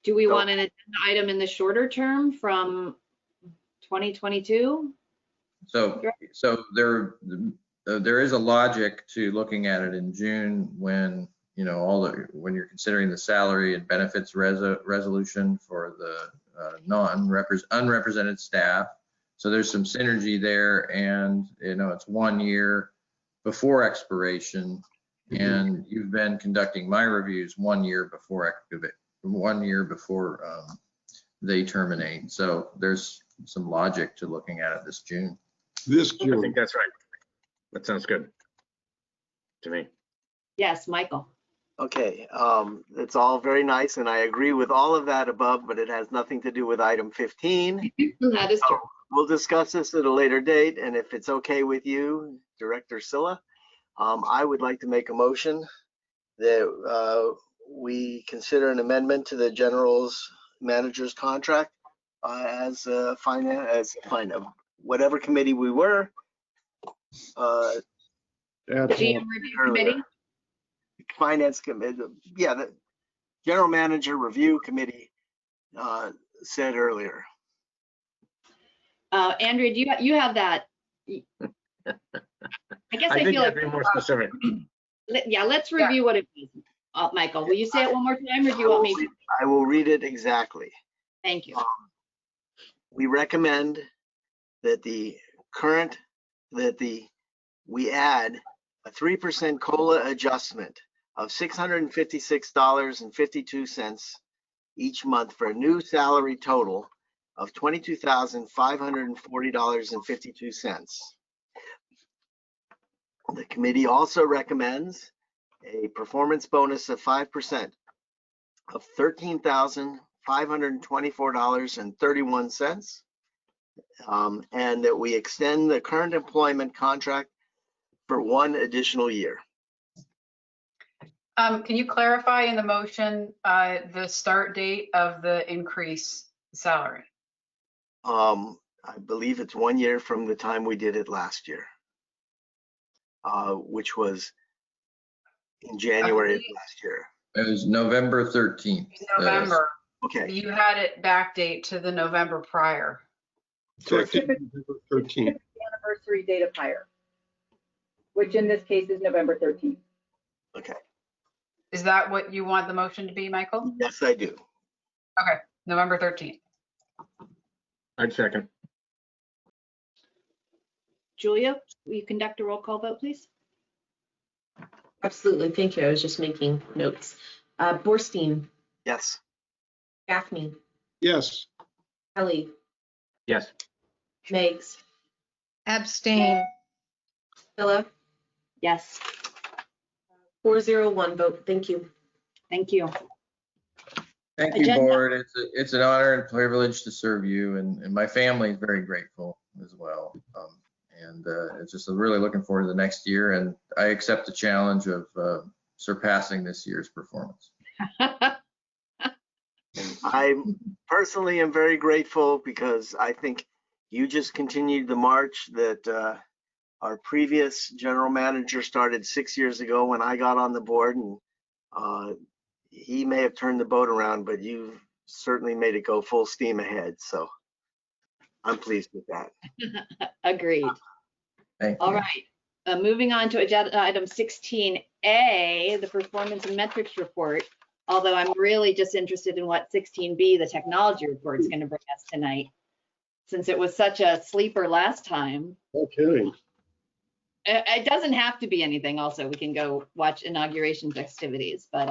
Do we want an agenda item in the shorter term from 2022? So there is a logic to looking at it in June when, you know, when you're considering the salary and benefits resolution for the unrepresented staff. So there's some synergy there, and, you know, it's 1 year before expiration, and you've been conducting my reviews 1 year before they terminate. So there's some logic to looking at it this June. This I June. think that's right. That sounds good to me. Yes, Michael. Okay, it's all very nice, and I agree with all of that above, but it has nothing to do with item 15. That is true. We'll discuss this at a later date, and if it's okay with you, Director Silla, I would like to make a motion that we consider an amendment to the general's manager's contract as whatever committee we were. GM Review Committee? Finance Committee, yeah, the General Manager Review Committee said earlier. Andrea, do you have that? I guess I feel like be more specific. Yeah, let's review what it means. Michael, will you say it one more time, or do you want me to? I will read it exactly. Thank you. We recommend that we add a 3% COLA adjustment of $656.52 each month for a new salary total of $22,540.52. The committee also recommends a performance bonus of 5% of $13,524.31, and that we extend the current employment contract for 1 additional year. Can you clarify in the motion the start date of the increase salary? I believe it's 1 year from the time we did it last year, which was in January of last year. It was November 13th. November. Okay. You had it backdate to the November prior. Effective November 13th. Anniversary date of hire, which in this case is November 13th. Okay. Is that what you want the motion to be, Michael? Yes, I do. Okay, November 13th. I'd second. Julia, will you conduct a roll call vote, please? Absolutely, thank you. I was just making notes. Borstein, Yes. Gaffney, Yes. Kelly, Yes. Megs, Abstain. Philip, Yes. 401 vote. Thank you. Thank you. Thank you, board. It's an honor and privilege to serve you, and my family is very grateful as well. It's just really looking forward to the next year, and I accept the challenge of surpassing this year's performance. I personally am very grateful because I think you just continued the march that our previous general manager started 6 years ago when I got on the board, and he may have turned the boat around, but you've certainly made it go full steam ahead. So I'm pleased with that. Agreed. Thank you. All right. Moving on to agenda item 16A, the performance and metrics report. Although I'm really just interested in what 16B, the technology report, is going to bring us tonight, since it was such a sleeper last time. Okay. It doesn't have to be anything. Also, we can go watch inauguration festivities, but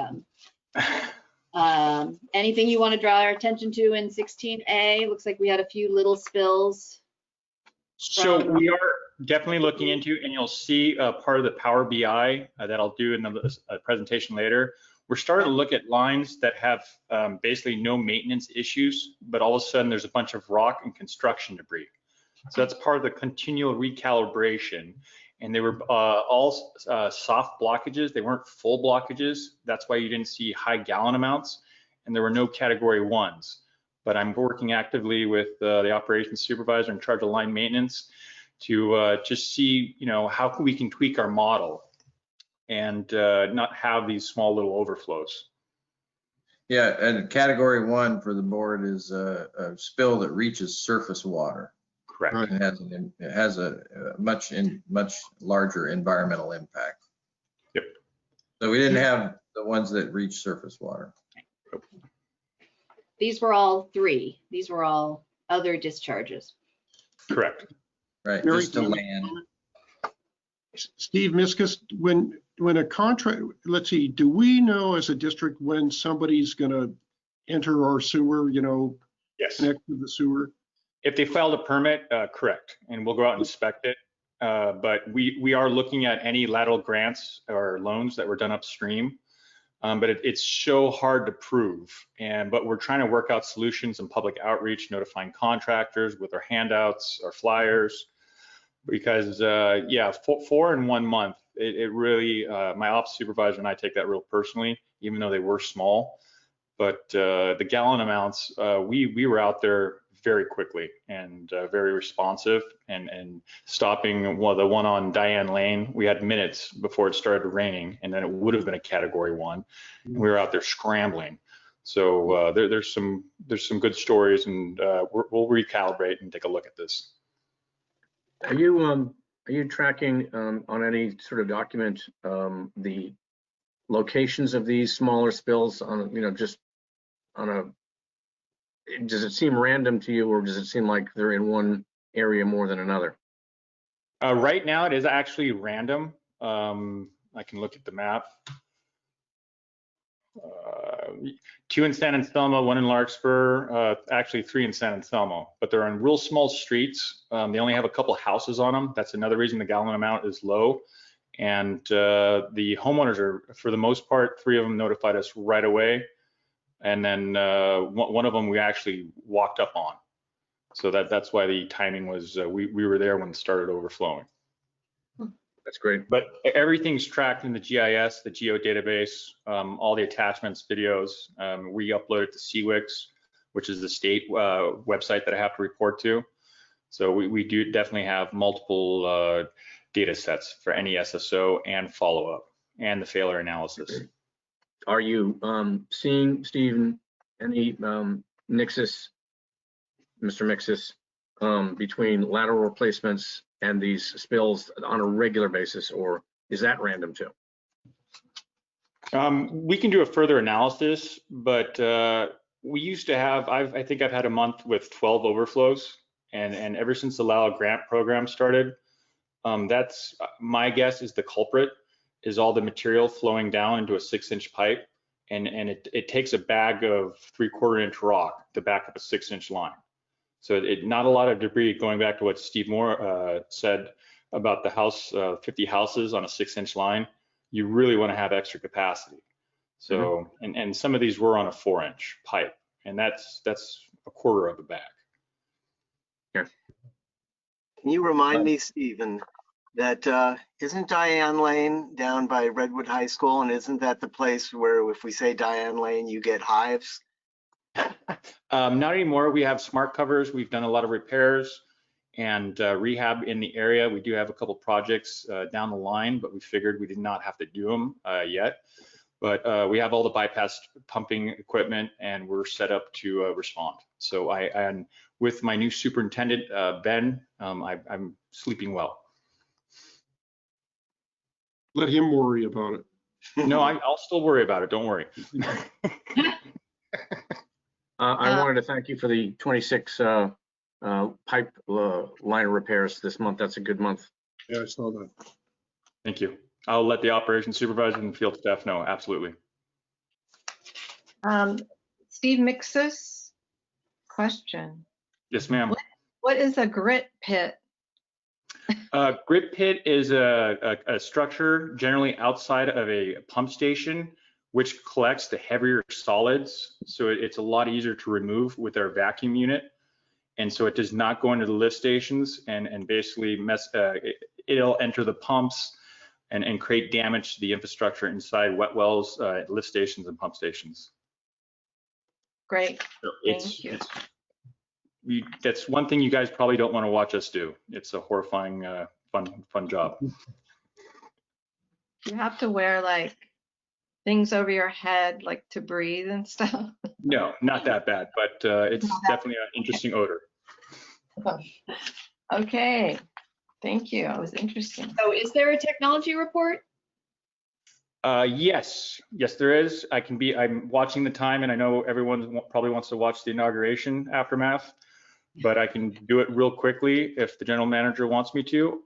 anything you want to draw our attention to in 16A? Looks like we had a few little spills. So we are definitely looking into, and you'll see part of the Power BI that I'll do in the presentation later. We're starting to look at lines that have basically no maintenance issues, but all of a sudden there's a bunch of rock and construction debris. So that's part of the continual recalibration. and they were all soft blockages. They weren't full blockages. That's why you didn't see high gallon amounts, and there were no category 1s. But I'm working actively with the operations supervisor in charge of line maintenance to just see, how we can tweak our model and not have these small little overflows. Yeah, and category 1 for the board is a spill that reaches surface water. Correct. It has a much larger environmental impact. Yep. So we didn't have the ones that reach surface water. These were all 3. These were all other discharges. Correct. Right, Mary, just to land. Steve Miskus, when a contract, let's see, do we know as a district when somebody's going to enter our sewer, Yes. connect to the sewer? If they filed a permit, correct, and we'll go out and inspect it. But we are looking at any lateral grants or loans that were done upstream. But it's so hard to prove. But we're trying to work out solutions and public outreach, notifying contractors with our handouts, our flyers, because 4 in 1 month, it really, my ops supervisor and I take that real personally, even though they were small. But the gallon amounts, we were out there very quickly and very responsive, and stopping the one on Diane Lane, we had minutes before it started raining, and then it would have been a category 1. And we were out there scrambling. So there's some good stories, and we'll recalibrate and take a look at this. Are you tracking on any sort of document the locations of these smaller spills on, just on a, does it seem random to you, or does it seem like they're in one area more than another? Right now, it is actually random. I can look at the map. 2 in San Anselmo, 1 in Larkspur, actually 3 in San Anselmo, but they're on real small streets. They only have a couple houses on them. That's another reason the gallon amount is low. And the homeowners are, for the most part, 3 of them notified us right away. And then one of them we actually walked up on. So that's why the timing was, we were there when it started overflowing. That's great. But everything's tracked in the GIS, the geo database, all the attachments, videos. We upload it to CWIX, which is the state website that I have to report to. So we do definitely have multiple data sets for any SSO and follow-up and the failure analysis. Are you seeing, Stephen, any nexus, Mr. Mixus, between lateral replacements and these spills on a regular basis, or is that random too? We can do a further analysis, but we used to have, I think I've had a month with 12 overflows, and ever since the Lateral grant program started, that's my guess is the culprit is all the material flowing down into a 6-inch pipe, and it takes a bag of 3/4 inch rock to back up a 6-inch line. So not a lot of debris, going back to what Steve Moore said about the house, 50 houses on a 6-inch line. You really want to have extra capacity. So, and some of these were on a 4-inch pipe, and that's 1/4 of a bag. Yeah. Can you remind me, Stephen, that isn't Diane Lane down by Redwood High School, and isn't that the place where if we say Diane Lane, you get hives? Not anymore. We have smart covers. We've done a lot of repairs and rehab in the area. We do have a couple projects down the line, but we figured we did not have to do them yet. But we have all the bypass pumping equipment, and we're set up to respond. So and with my new superintendent, Ben, I'm sleeping well. Let him worry about it. No, I'll still worry about it. Don't worry. I wanted to thank you for the 26 pipe liner repairs this month. That's a good month. Yeah, I saw that. Thank you. I'll let the operations supervisor and field staff know. Absolutely. Steve Mixus, question. Yes, ma'am. What is a grit pit? Grit pit is a structure generally outside of a pump station, which collects the heavier solids. So it's a lot easier to remove with our vacuum unit. And so it does not go into the lift stations and basically it'll enter the pumps and create damage to the infrastructure inside wet wells, lift stations, and pump stations. Great. So Thank you. That's one thing you guys probably don't want to watch us do. It's a horrifying, fun job. You have to wear like things over your head, like to breathe and stuff. No, not that bad, but it's definitely an interesting odor. Okay. Thank you. It was interesting. So is there a technology report? Yes, there is. I'm watching the time, and I know everyone probably wants to watch the inauguration aftermath, but I can do it real quickly if the general manager wants me to.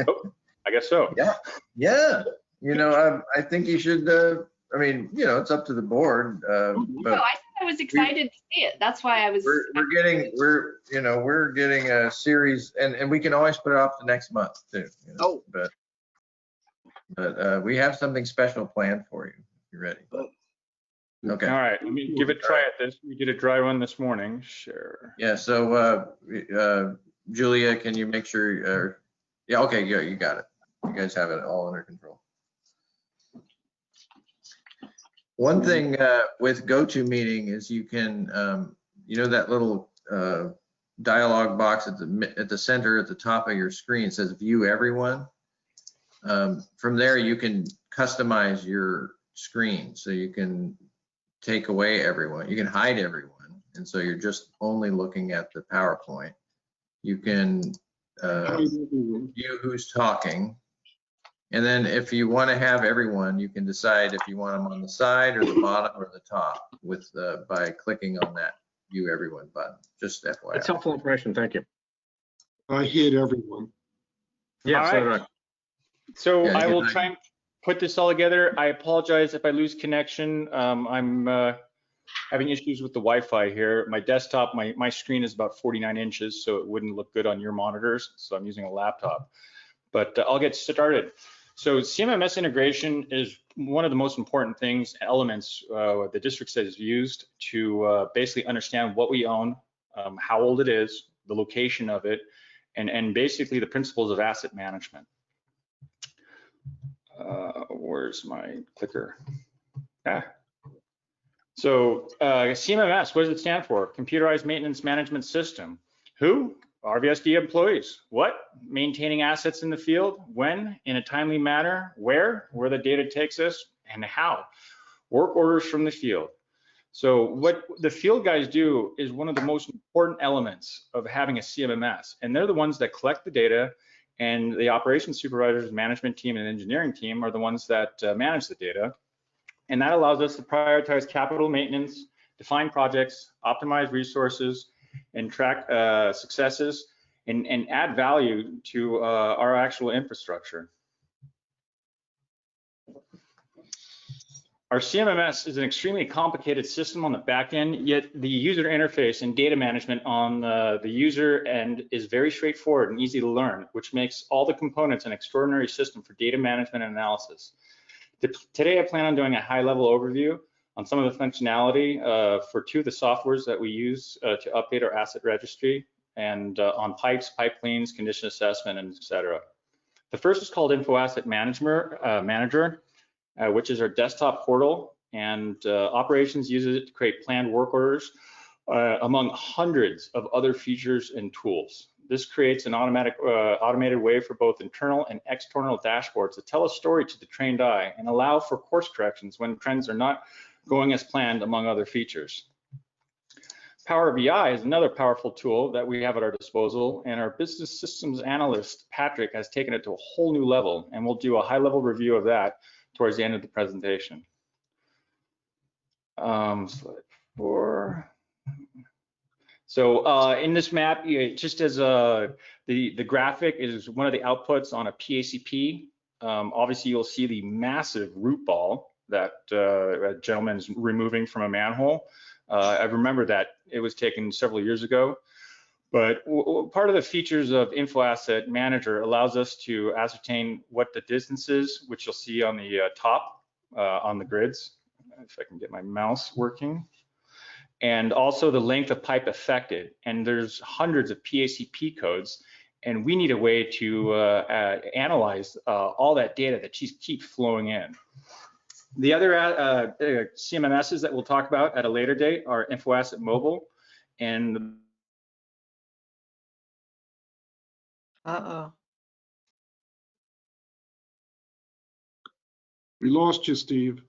Oh, I guess so. Yeah. You know, I think you should. I mean, you know, it's up to the board. But No, I said I was excited to see it. That's why I was. We're getting a series, and we can always put it off the next month too. You know, but we have something special planned for you. If you're ready. Okay. All right. Let me give it a try at this. We did a dry run this morning. Sure. Yeah. So, Julia, can you make sure? Yeah. Okay. Yeah, you got it. You guys have it all under control. One thing with GoToMeeting is you can, you know, that little dialog box at the center at the top of your screen says View Everyone. From there, you can customize your screen, so you can take away everyone. You can hide everyone, and so you're just only looking at the PowerPoint. You can view who's talking. And then if you want to have everyone, you can decide if you want them on the side or the bottom or the top by clicking on that View Everyone button. Just FYI. That's helpful information. Thank you. I hit everyone. Yeah. So did I. So I will try and put this all together. I apologize if I lose connection. I'm having issues with the Wi-Fi here. My desktop, my screen is about 49 inches, so it wouldn't look good on your monitors. So I'm using a laptop, but I'll get started. So CMMS integration is one of the most important elements the district has used to basically understand what we own, how old it is, the location of it, and basically the principles of asset management. Where's my clicker? So CMMS, what does it stand for? Computerized Maintenance Management System. Who? RVSD employees. What? Maintaining assets in the field. When? In a timely manner. Where the data takes us, and how. Work orders from the field. So what the field guys do is one of the most important elements of having a CMMS, and they're the ones that collect the data, and the operations supervisors, management team, and engineering team are the ones that manage the data. And that allows us to prioritize capital maintenance, define projects, optimize resources, and track successes, and add value to our actual infrastructure. Our CMMS is an extremely complicated system on the back end, yet the user interface and data management on the user end is very straightforward and easy to learn, which makes all the components an extraordinary system for data management and analysis. Today, I plan on doing a high-level overview on some of the functionality for two of the softwares that we use to update our asset registry, and on pipes, pipe cleans, condition assessment, and et cetera. The first is called Info Asset Manager, which is our desktop portal, and operations uses it to create planned work orders among hundreds of other features and tools. This creates an automated way for both internal and external dashboards to tell a story to the trained eye and allow for course corrections when trends are not going as planned, among other features. Power BI is another powerful tool that we have at our disposal, and our business systems analyst, Patrick, has taken it to a whole new level, and we'll do a high-level review of that towards the end of the presentation. Slide 4. So in this map, just as the graphic is one of the outputs on a PACP, obviously you'll see the massive root ball that a gentleman's removing from a manhole. I remember that it was taken several years ago, but part of the features of Info Asset Manager allows us to ascertain what the distance is, which you'll see on the top on the grids, if I can get my mouse working, and also the length of pipe affected. And there's hundreds of PACP codes, And we need a way to analyze all that data that keeps flowing in. The other CMMSs that we'll talk about at a later date are InfoAsset Mobile and We lost you, Steve.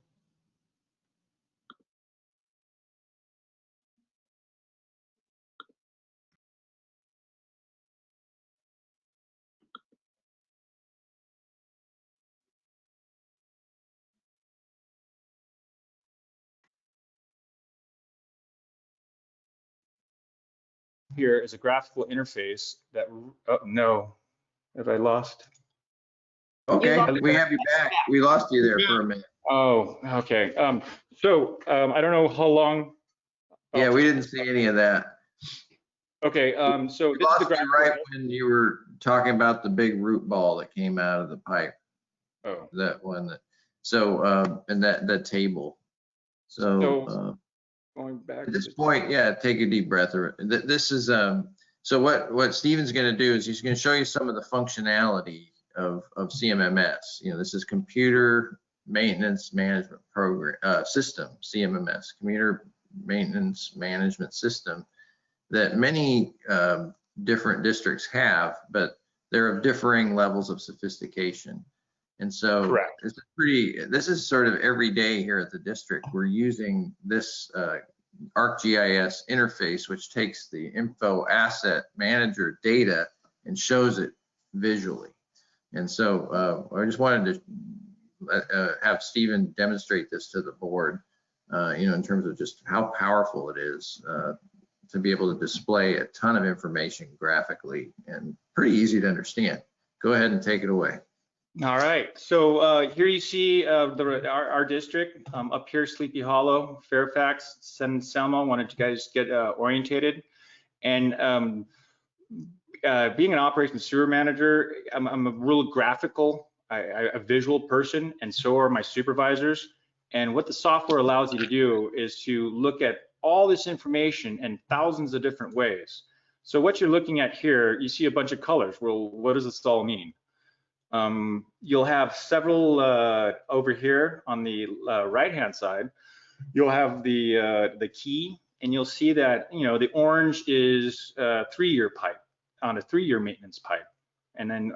here is a graphical interface that, oh no, have I lost? Okay, we have you back. We lost you there for a minute. Oh, okay. I don't know how long. Yeah, we didn't see any of that. Okay, so We this is the lost you right when you were talking about the big root ball that came out of the pipe. Oh. That one. And that table. So going back at this point, yeah, take a deep breath. This is so what Stephen's going to do is he's going to show you some of the functionality of CMMS. You know, this is Computer Maintenance Management Program System, CMMS, Computer Maintenance Management System, that many different districts have, but they're of differing levels of sophistication. And so correct. This is sort of every day here at the district. We're using this ArcGIS interface, which takes the info asset manager data and shows it visually. And so I just wanted to have Stephen demonstrate this to the board, you know, in terms of just how powerful it is to be able to display a ton of information graphically and pretty easy to understand. Go ahead and take it away. All right, so here you see our district, up here, Sleepy Hollow, Fairfax, San Selma. Wanted you guys to get orientated. And being an operations sewer manager, I'm a real graphical, a visual person, and so are my supervisors. And what the software allows you to do is to look at all this information in thousands of different ways. So what you're looking at here, you see a bunch of colors. Well, what does this all mean? You'll have several over here on the right-hand side. You'll have the key, and you'll see that, you know, the orange is a 3-year pipe on a 3-year maintenance pipe, and then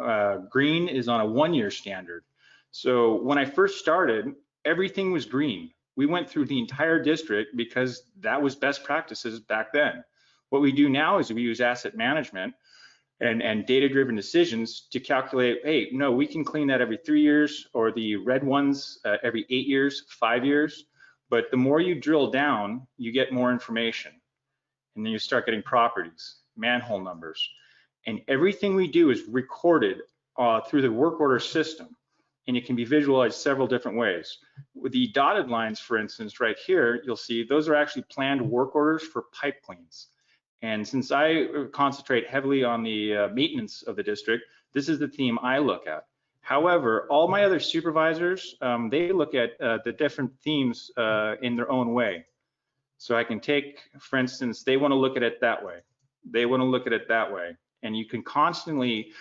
green is on a 1-year standard. So when I first started, everything was green. We went through the entire district because that was best practices back then. What we do now is we use asset management and data-driven decisions to calculate, hey, no, we can clean that every 3 years, or the red ones every 8 years, 5 years. But the more you drill down, you get more information. And then you start getting properties, manhole numbers. And everything we do is recorded through the work order system. And it can be visualized several different ways. With the dotted lines, for instance, right here, you'll see those are actually planned work orders for pipe cleans. And since I concentrate heavily on the maintenance of the district, this is the theme I look at. However, all my other supervisors, they look at the different themes in their own way. So I can take, for instance, they want to look at it that way. They want to look at it that way. And you can constantly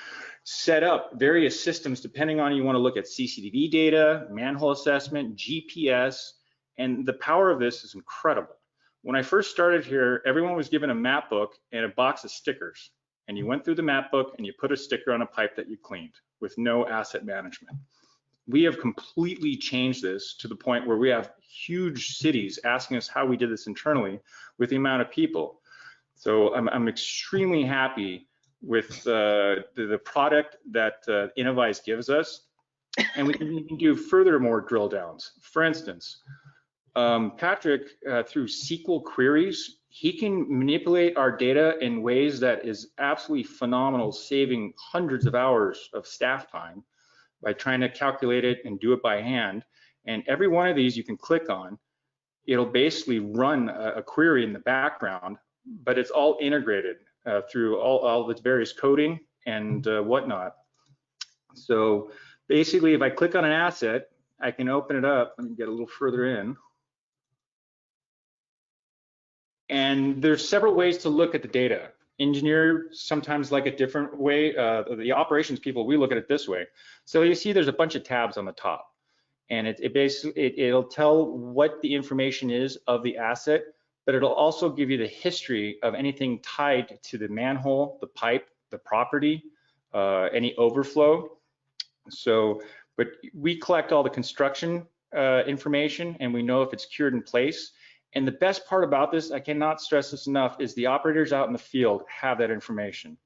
set up various systems depending on you want to look at CCTV data, manhole assessment, GPS, and the power of this is incredible. When I first started here, everyone was given a map book and a box of stickers. And you went through the map book and you put a sticker on a pipe that you cleaned with no asset management. We have completely changed this to the point where we have huge cities asking us how we did this internally with the amount of people. So I'm extremely happy with the product that Innovise gives us. And we can do furthermore drill downs. For instance, Patrick, through SQL queries, he can manipulate our data in ways that is absolutely phenomenal, saving hundreds of hours of staff time by trying to calculate it and do it by hand. And every one of these you can click on, it'll basically run a query in the background, but it's all integrated through all the various coding and whatnot. So basically, if I click on an asset, I can open it up. Let me get a little further in. And there's several ways to look at the data. engineers sometimes like a different way. The operations people, we look at it this way. So you see there's a bunch of tabs on the top, and it'll tell what the information is of the asset, but it'll also give you the history of anything tied to the manhole, the pipe, the property, any overflow. So, but we collect all the construction information, and we know if it's cured in place. And the best part about this, I cannot stress this enough, is the operators out in the field have that information.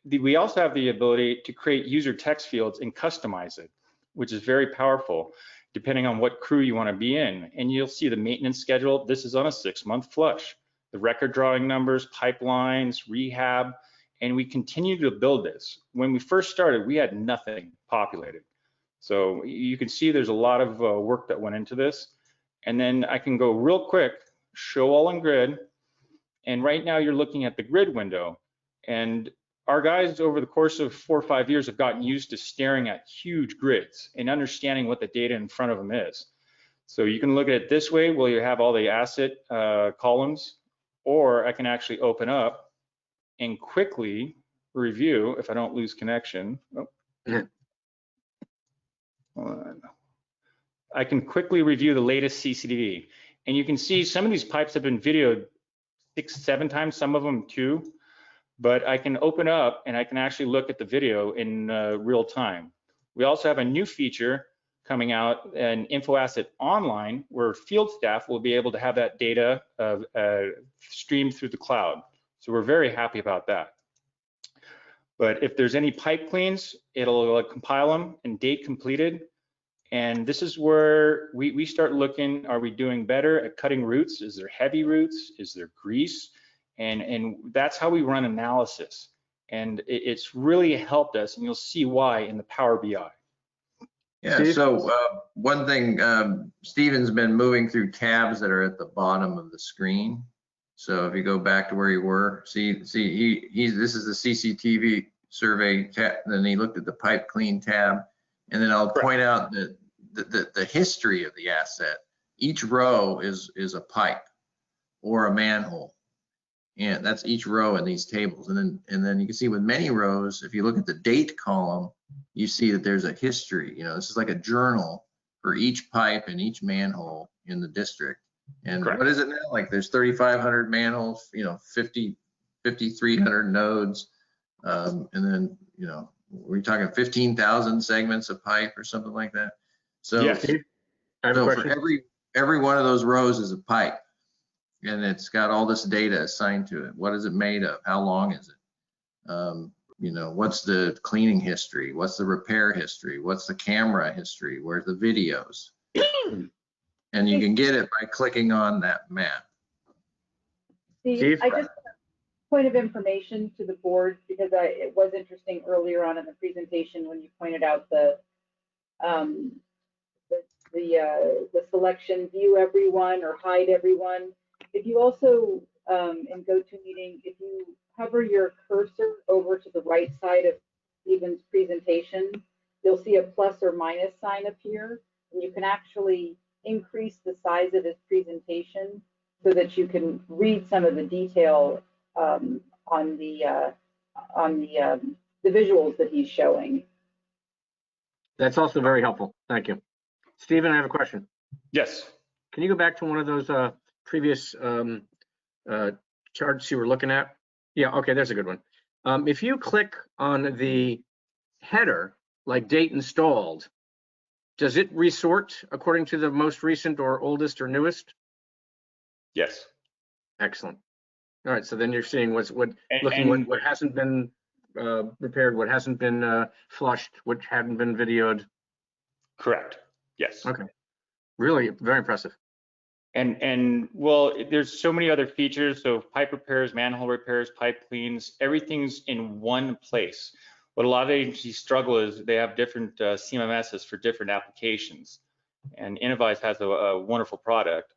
We also have the ability to create user text fields and customize it, which is very powerful, depending on what crew you want to be in. And you'll see the maintenance schedule. This is on a 6-month flush. The record drawing numbers, pipelines, rehab, and we continue to build this. When we first started, we had nothing populated. So you can see there's a lot of work that went into this. And then I can go real quick, show all in grid. And right now you're looking at the grid window. And our guys over the course of 4 or 5 years have gotten used to staring at huge grids and understanding what the data in front of them is. So you can look at it this way, where you have all the asset columns, or I can actually open up and quickly review if I don't lose connection. Oh. Yeah. I can quickly review the latest CCTV, and you can see some of these pipes have been videoed 6, 7 times, some of them 2, but I can open up and I can actually look at the video in real time. We also have a new feature coming out, an Info Asset Online, where field staff will be able to have that data streamed through the cloud. So we're very happy about that. But if there's any pipe cleans, it'll compile them and date completed. And this is where we start looking, are we doing better at cutting roots? Is there heavy roots? Is there grease? And that's how we run analysis. And it's really helped us, and you'll see why in the Power BI. Yeah, Steve? so one thing, Stephen's been moving through tabs that are at the bottom of the screen. So if you go back to where you were, see, this is the CCTV survey tab, then he looked at the pipe clean tab. And then I'll point out that the history of the asset. Each row is a pipe or a manhole, and that's each row in these tables. And then you can see with many rows, if you look at the date column, you see that there's a history. You know, this is like a journal for each pipe and each manhole in the district. And Correct. What is it now? Like there's 3,500 manholes, you know, 5,300 nodes, and then you know. We're talking 15,000 segments of pipe or something like that. So, yes, I have a question. For every one of those rows is a pipe, and it's got all this data assigned to it. What is it made of? How long is it? You know, what's the cleaning history? What's the repair history? What's the camera history? Where's the videos? And you can get it by clicking on that map. Steve, I just point of information to the board, because it was interesting earlier on in the presentation when you pointed out the selection, view everyone or hide everyone. If you also in GoToMeeting, if you hover your cursor over to the right side of Stephen's presentation, you'll see a plus or minus sign appear, and you can actually increase the size of his presentation so that you can read some of the detail on the visuals that he's showing. That's also very helpful. Thank you. Stephen, I have a question. Yes. Can you go back to one of those previous charts you were looking at? Yeah, okay, there's a good one. If you click on the header, like date installed, does it resort according to the most recent or oldest or newest? Yes. Excellent. All right, so then you're seeing what hasn't been repaired, what hasn't been flushed, what hadn't been videoed. Correct. Yes. Okay. Really very impressive. And well, there's so many other features. So pipe repairs, manhole repairs, pipe cleans, everything's in one place. What a lot of agencies struggle is they have different CMMSs for different applications. And Invasive has a wonderful product.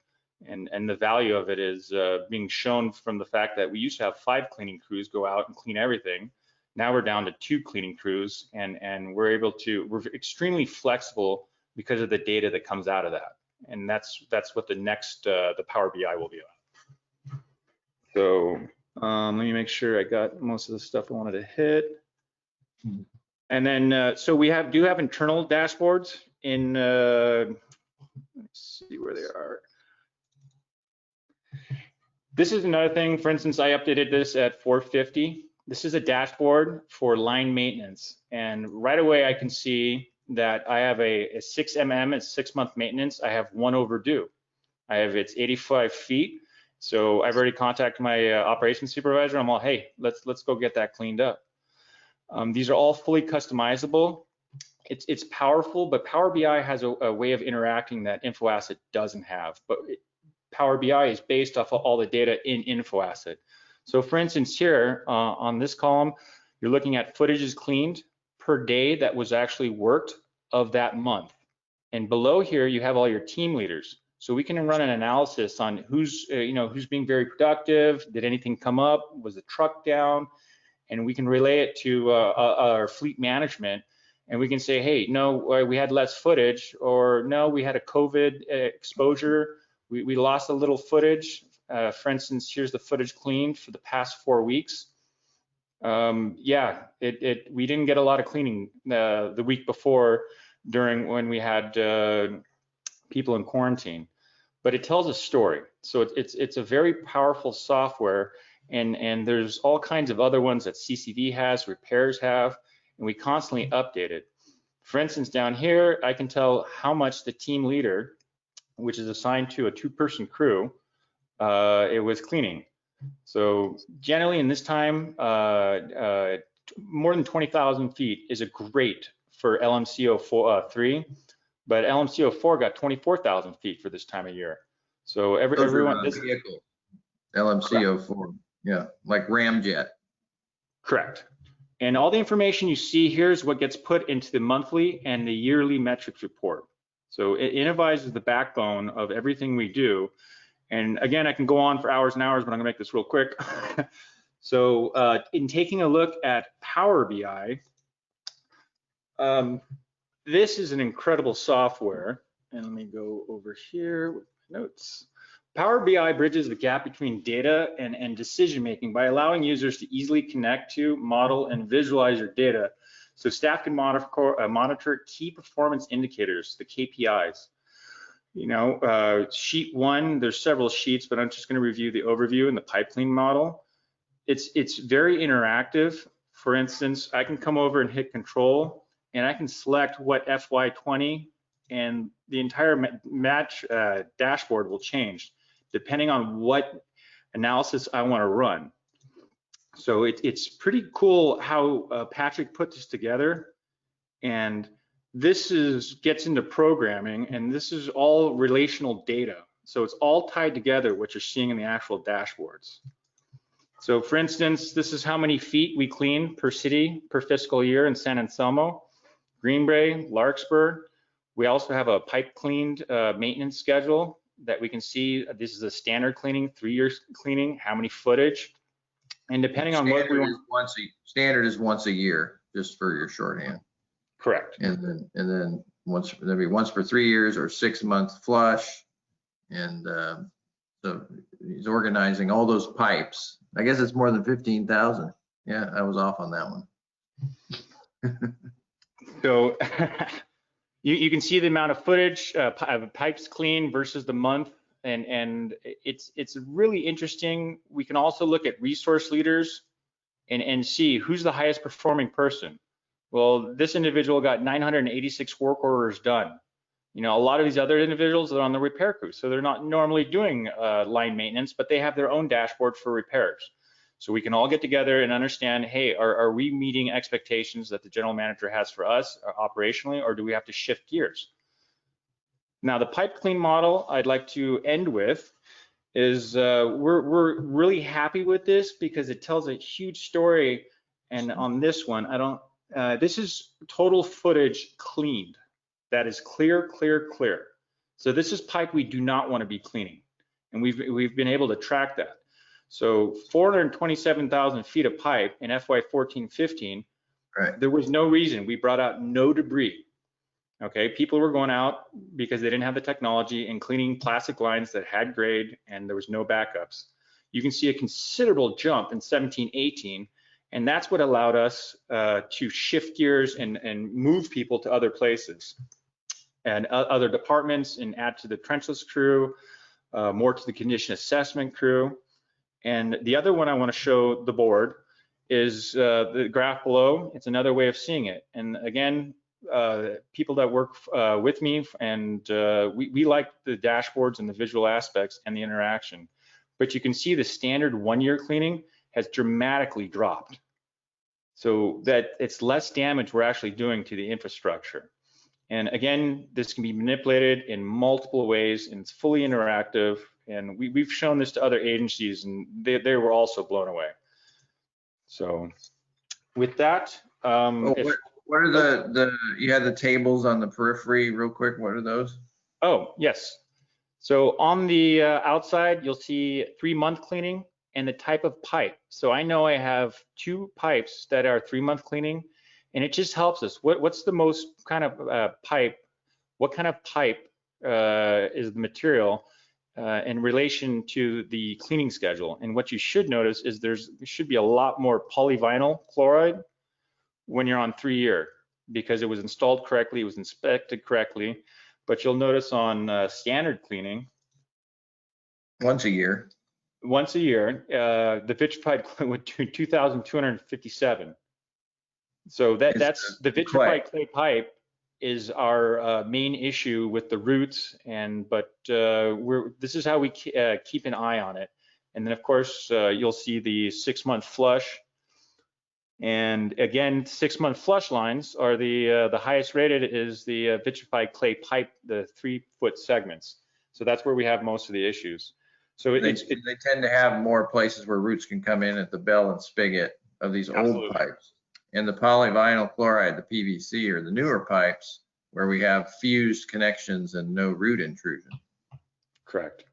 And the value of it is being shown from the fact that we used to have 5 cleaning crews go out and clean everything. Now we're down to 2 cleaning crews, and we're extremely flexible because of the data that comes out of that. And that's what the next the Power BI will be about. So Let me make sure I got most of the stuff I wanted to hit. And then, so we do have internal dashboards in, let's see where they are. This is another thing. For instance, I updated this at 4:50. This is a dashboard for line maintenance. And right away, I can see that I have a 6mm, it's 6-month maintenance. I have one overdue. It's 85 feet. So I've already contacted my operations supervisor. I'm all, hey, let's go get that cleaned up. These are all fully customizable. It's powerful, but Power BI has a way of interacting that InfoAsset doesn't have. But Power BI is based off of all the data in InfoAsset. So for instance, here on this column, you're looking at footages cleaned per day that was actually worked of that month. And below here, you have all your team leaders. So we can run an analysis on who's being very productive. Did anything come up? Was the truck down? And we can relay it to our fleet management. And we can say, hey, no, we had less footage, or no, we had a COVID exposure. We lost a little footage. For instance, here's the footage cleaned for the past 4 weeks. Yeah, we didn't get a lot of cleaning the week before when we had people in quarantine, but it tells a story. So it's a very powerful software, and there's all kinds of other ones that CCV has, repairs have, and we constantly update it. For instance, down here, I can tell how much the team leader, which is assigned to a 2-person crew, it was cleaning. So generally in this time, more than 20,000 feet is a great for LMC03, but LMC04 got 24,000 feet for this time of year. So everyone, this vehicle, LMC04, yeah, like Ramjet. Correct. And all the information you see here is what gets put into the monthly and the yearly metrics report. So Innovize is the backbone of everything we do. And again, I can go on for hours and hours, but I'm gonna make this real quick. So in taking a look at Power BI, this is an incredible software. And let me go over here with my notes. Power BI bridges the gap between data and decision-making by allowing users to easily connect to, model, and visualize your data so staff can monitor key performance indicators, the KPIs. Sheet 1, there's several sheets, but I'm just going to review the overview and the pipe clean model. It's very interactive. For instance, I can come over and hit control, and I can select what FY20, and the entire dashboard will change depending on what analysis I want to run. So it's pretty cool how Patrick put this together. And this gets into programming, and this is all relational data. So it's all tied together, what you're seeing in the actual dashboards. So for instance, this is how many feet we clean per city per fiscal year in San Anselmo, Green Bay, Larkspur. We also have a pipe cleaned maintenance schedule that we can see. This is a standard cleaning, 3 years cleaning, how many footage. And depending on what we want. Standard is once a year, just for your shorthand. Correct. And then maybe once for 3 years or 6-month flush. And so he's organizing all those pipes. I guess it's more than 15,000. Yeah, I was off on that one. So you can see the amount of footage, pipes clean versus the month. And it's really interesting. We can also look at resource leaders and see who's the highest performing person. Well, this individual got 986 work orders done. A lot of these other individuals are on the repair crew, so they're not normally doing line maintenance, but they have their own dashboard for repairs. So we can all get together and understand, hey, are we meeting expectations that the general manager has for us operationally, or do we have to shift gears? Now, the pipe clean model I'd like to end with is we're really happy with this because it tells a huge story. And on this one, this is total footage cleaned. That is clear, clear, clear. So this is pipe we do not want to be cleaning. And we've been able to track that. So 427,000 feet of pipe in FY 14-15, right. There was no reason. We brought out no debris. Okay, people were going out because they didn't have the technology and cleaning plastic lines that had grade, and there was no backups. you can see a considerable jump in 17, 18. And that's what allowed us to shift gears and move people to other places and other departments and add to the trenchless crew, more to the condition assessment crew. And the other one I want to show the board is the graph below. It's another way of seeing it. And again, people that work with me and we like the dashboards and the visual aspects and the interaction. But you can see the standard 1-year cleaning has dramatically dropped. So that it's less damage we're actually doing to the infrastructure. And again, this can be manipulated in multiple ways and it's fully interactive. And we've shown this to other agencies and they were also blown away. So with that, what are you had the tables on the periphery real quick. What are those? Oh, yes. So on the outside, you'll see 3-month cleaning and the type of pipe. So I know I have 2 pipes that are 3-month cleaning, and it just helps us. What's the most kind of pipe? What kind of pipe is the material in relation to the cleaning schedule? And what you should notice is there should be a lot more polyvinyl chloride when you're on 3-year because it was installed correctly, it was inspected correctly. But you'll notice on standard cleaning, once a year, the vitrified clay went to 2,257. So that's the vitrified clay pipe is our main issue with the roots, but this is how we keep an eye on it. And then of course you'll see the 6-month flush. And again, 6-month flush lines are the highest rated is the vitrified clay pipe, the 3-foot segments. So that's where we have most of the issues. So they tend to have more places where roots can come in at the bell and spigot of these old pipes. And the polyvinyl chloride, the PVC, or the newer pipes where we have fused connections and no root intrusion. Correct.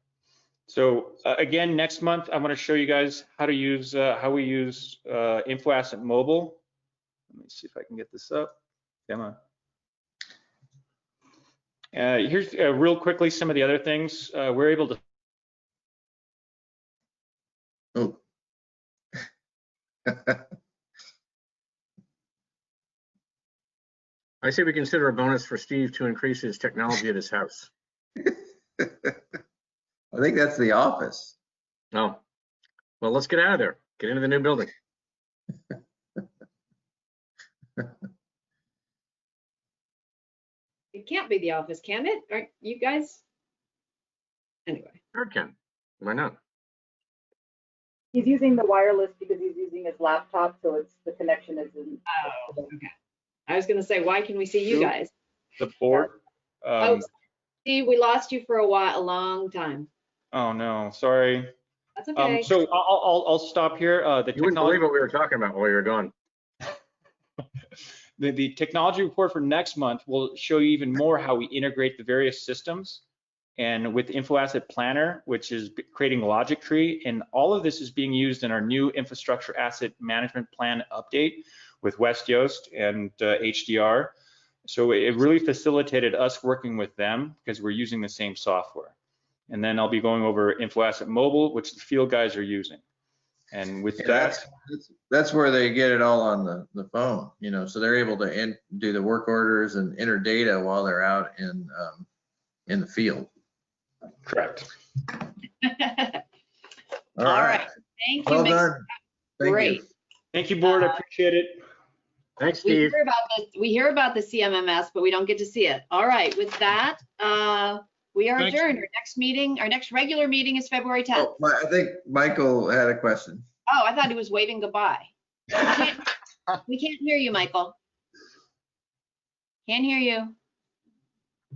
So again, next month, I'm going to show you guys how to use, how we use InfoAsset Mobile. Let me see if I can get this up. Come on. Here's real quickly some of the other things we're able to. Oh. I say we consider a bonus for Steve to increase his technology at his house. I think that's the office. Oh, well, let's get out of there. Get into the new building. It can't be the office, can it? Aren't you guys? Anyway. Sure it can. Why not? He's using the wireless because he's using his laptop, so the connection is in. Oh, okay. I was going to say, why can we see you guys? The board. Steve, we lost you for a long time. Oh no, sorry. That's okay. So I'll stop here. You wouldn't believe what we were talking about while you were gone. The technology report for next month will show you even more how we integrate the various systems. And with InfoAsset Planner, which is creating logic tree, and all of this is being used in our new infrastructure asset management plan update with West Yost and HDR. So it really facilitated us working with them because we're using the same software. And then I'll be going over InfoAsset Mobile, which the field guys are using. And with that's where they get it all on the phone, you know, so they're able to do the work orders and enter data while they're out in the field. Correct. All right. Thank you. Well done. Great. Thank you, board. I appreciate it. Thanks, Steve. We hear about the CMMS, but we don't get to see it. All right. With that, we are adjourned. Our next meeting, our next regular meeting is February 10th. Oh, I think Michael had a question. Oh, I thought he was waving goodbye. We can't hear you, Michael. Can't hear you.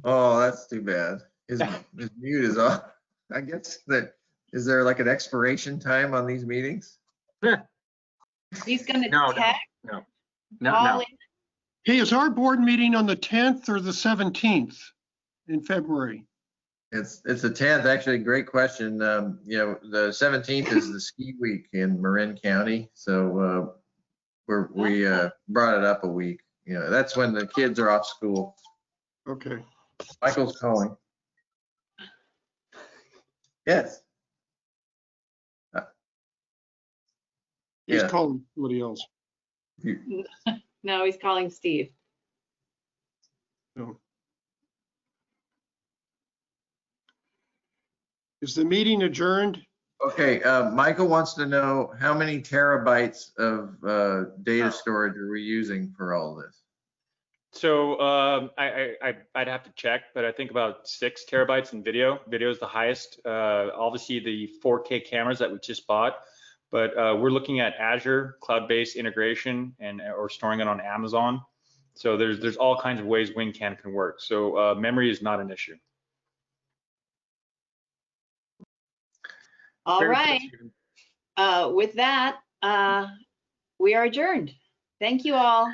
Oh, that's too bad. His mute is off. I guess is there like an expiration time on these meetings? He's going to text. No. Hey, is our board meeting on the 10th or the 17th in February? It's the 10th, actually. Great question. You know, the 17th is the ski week in Marin County, so we brought it up a week. You know, that's when the kids are off school. Okay. Michael's calling. Yes. He's Yeah. calling somebody else. No, he's calling Steve. No. Is the meeting adjourned? Okay, Michael wants to know how many terabytes of data storage are we using for all this? So I'd have to check, but I think about 6 terabytes in video. Video is the highest. Obviously, the 4K cameras that we just bought, but we're looking at Azure cloud-based integration or storing it on Amazon. So there's all kinds of ways WinCAN can work. So memory is not an issue. All right. With that, we are adjourned. Thank you all.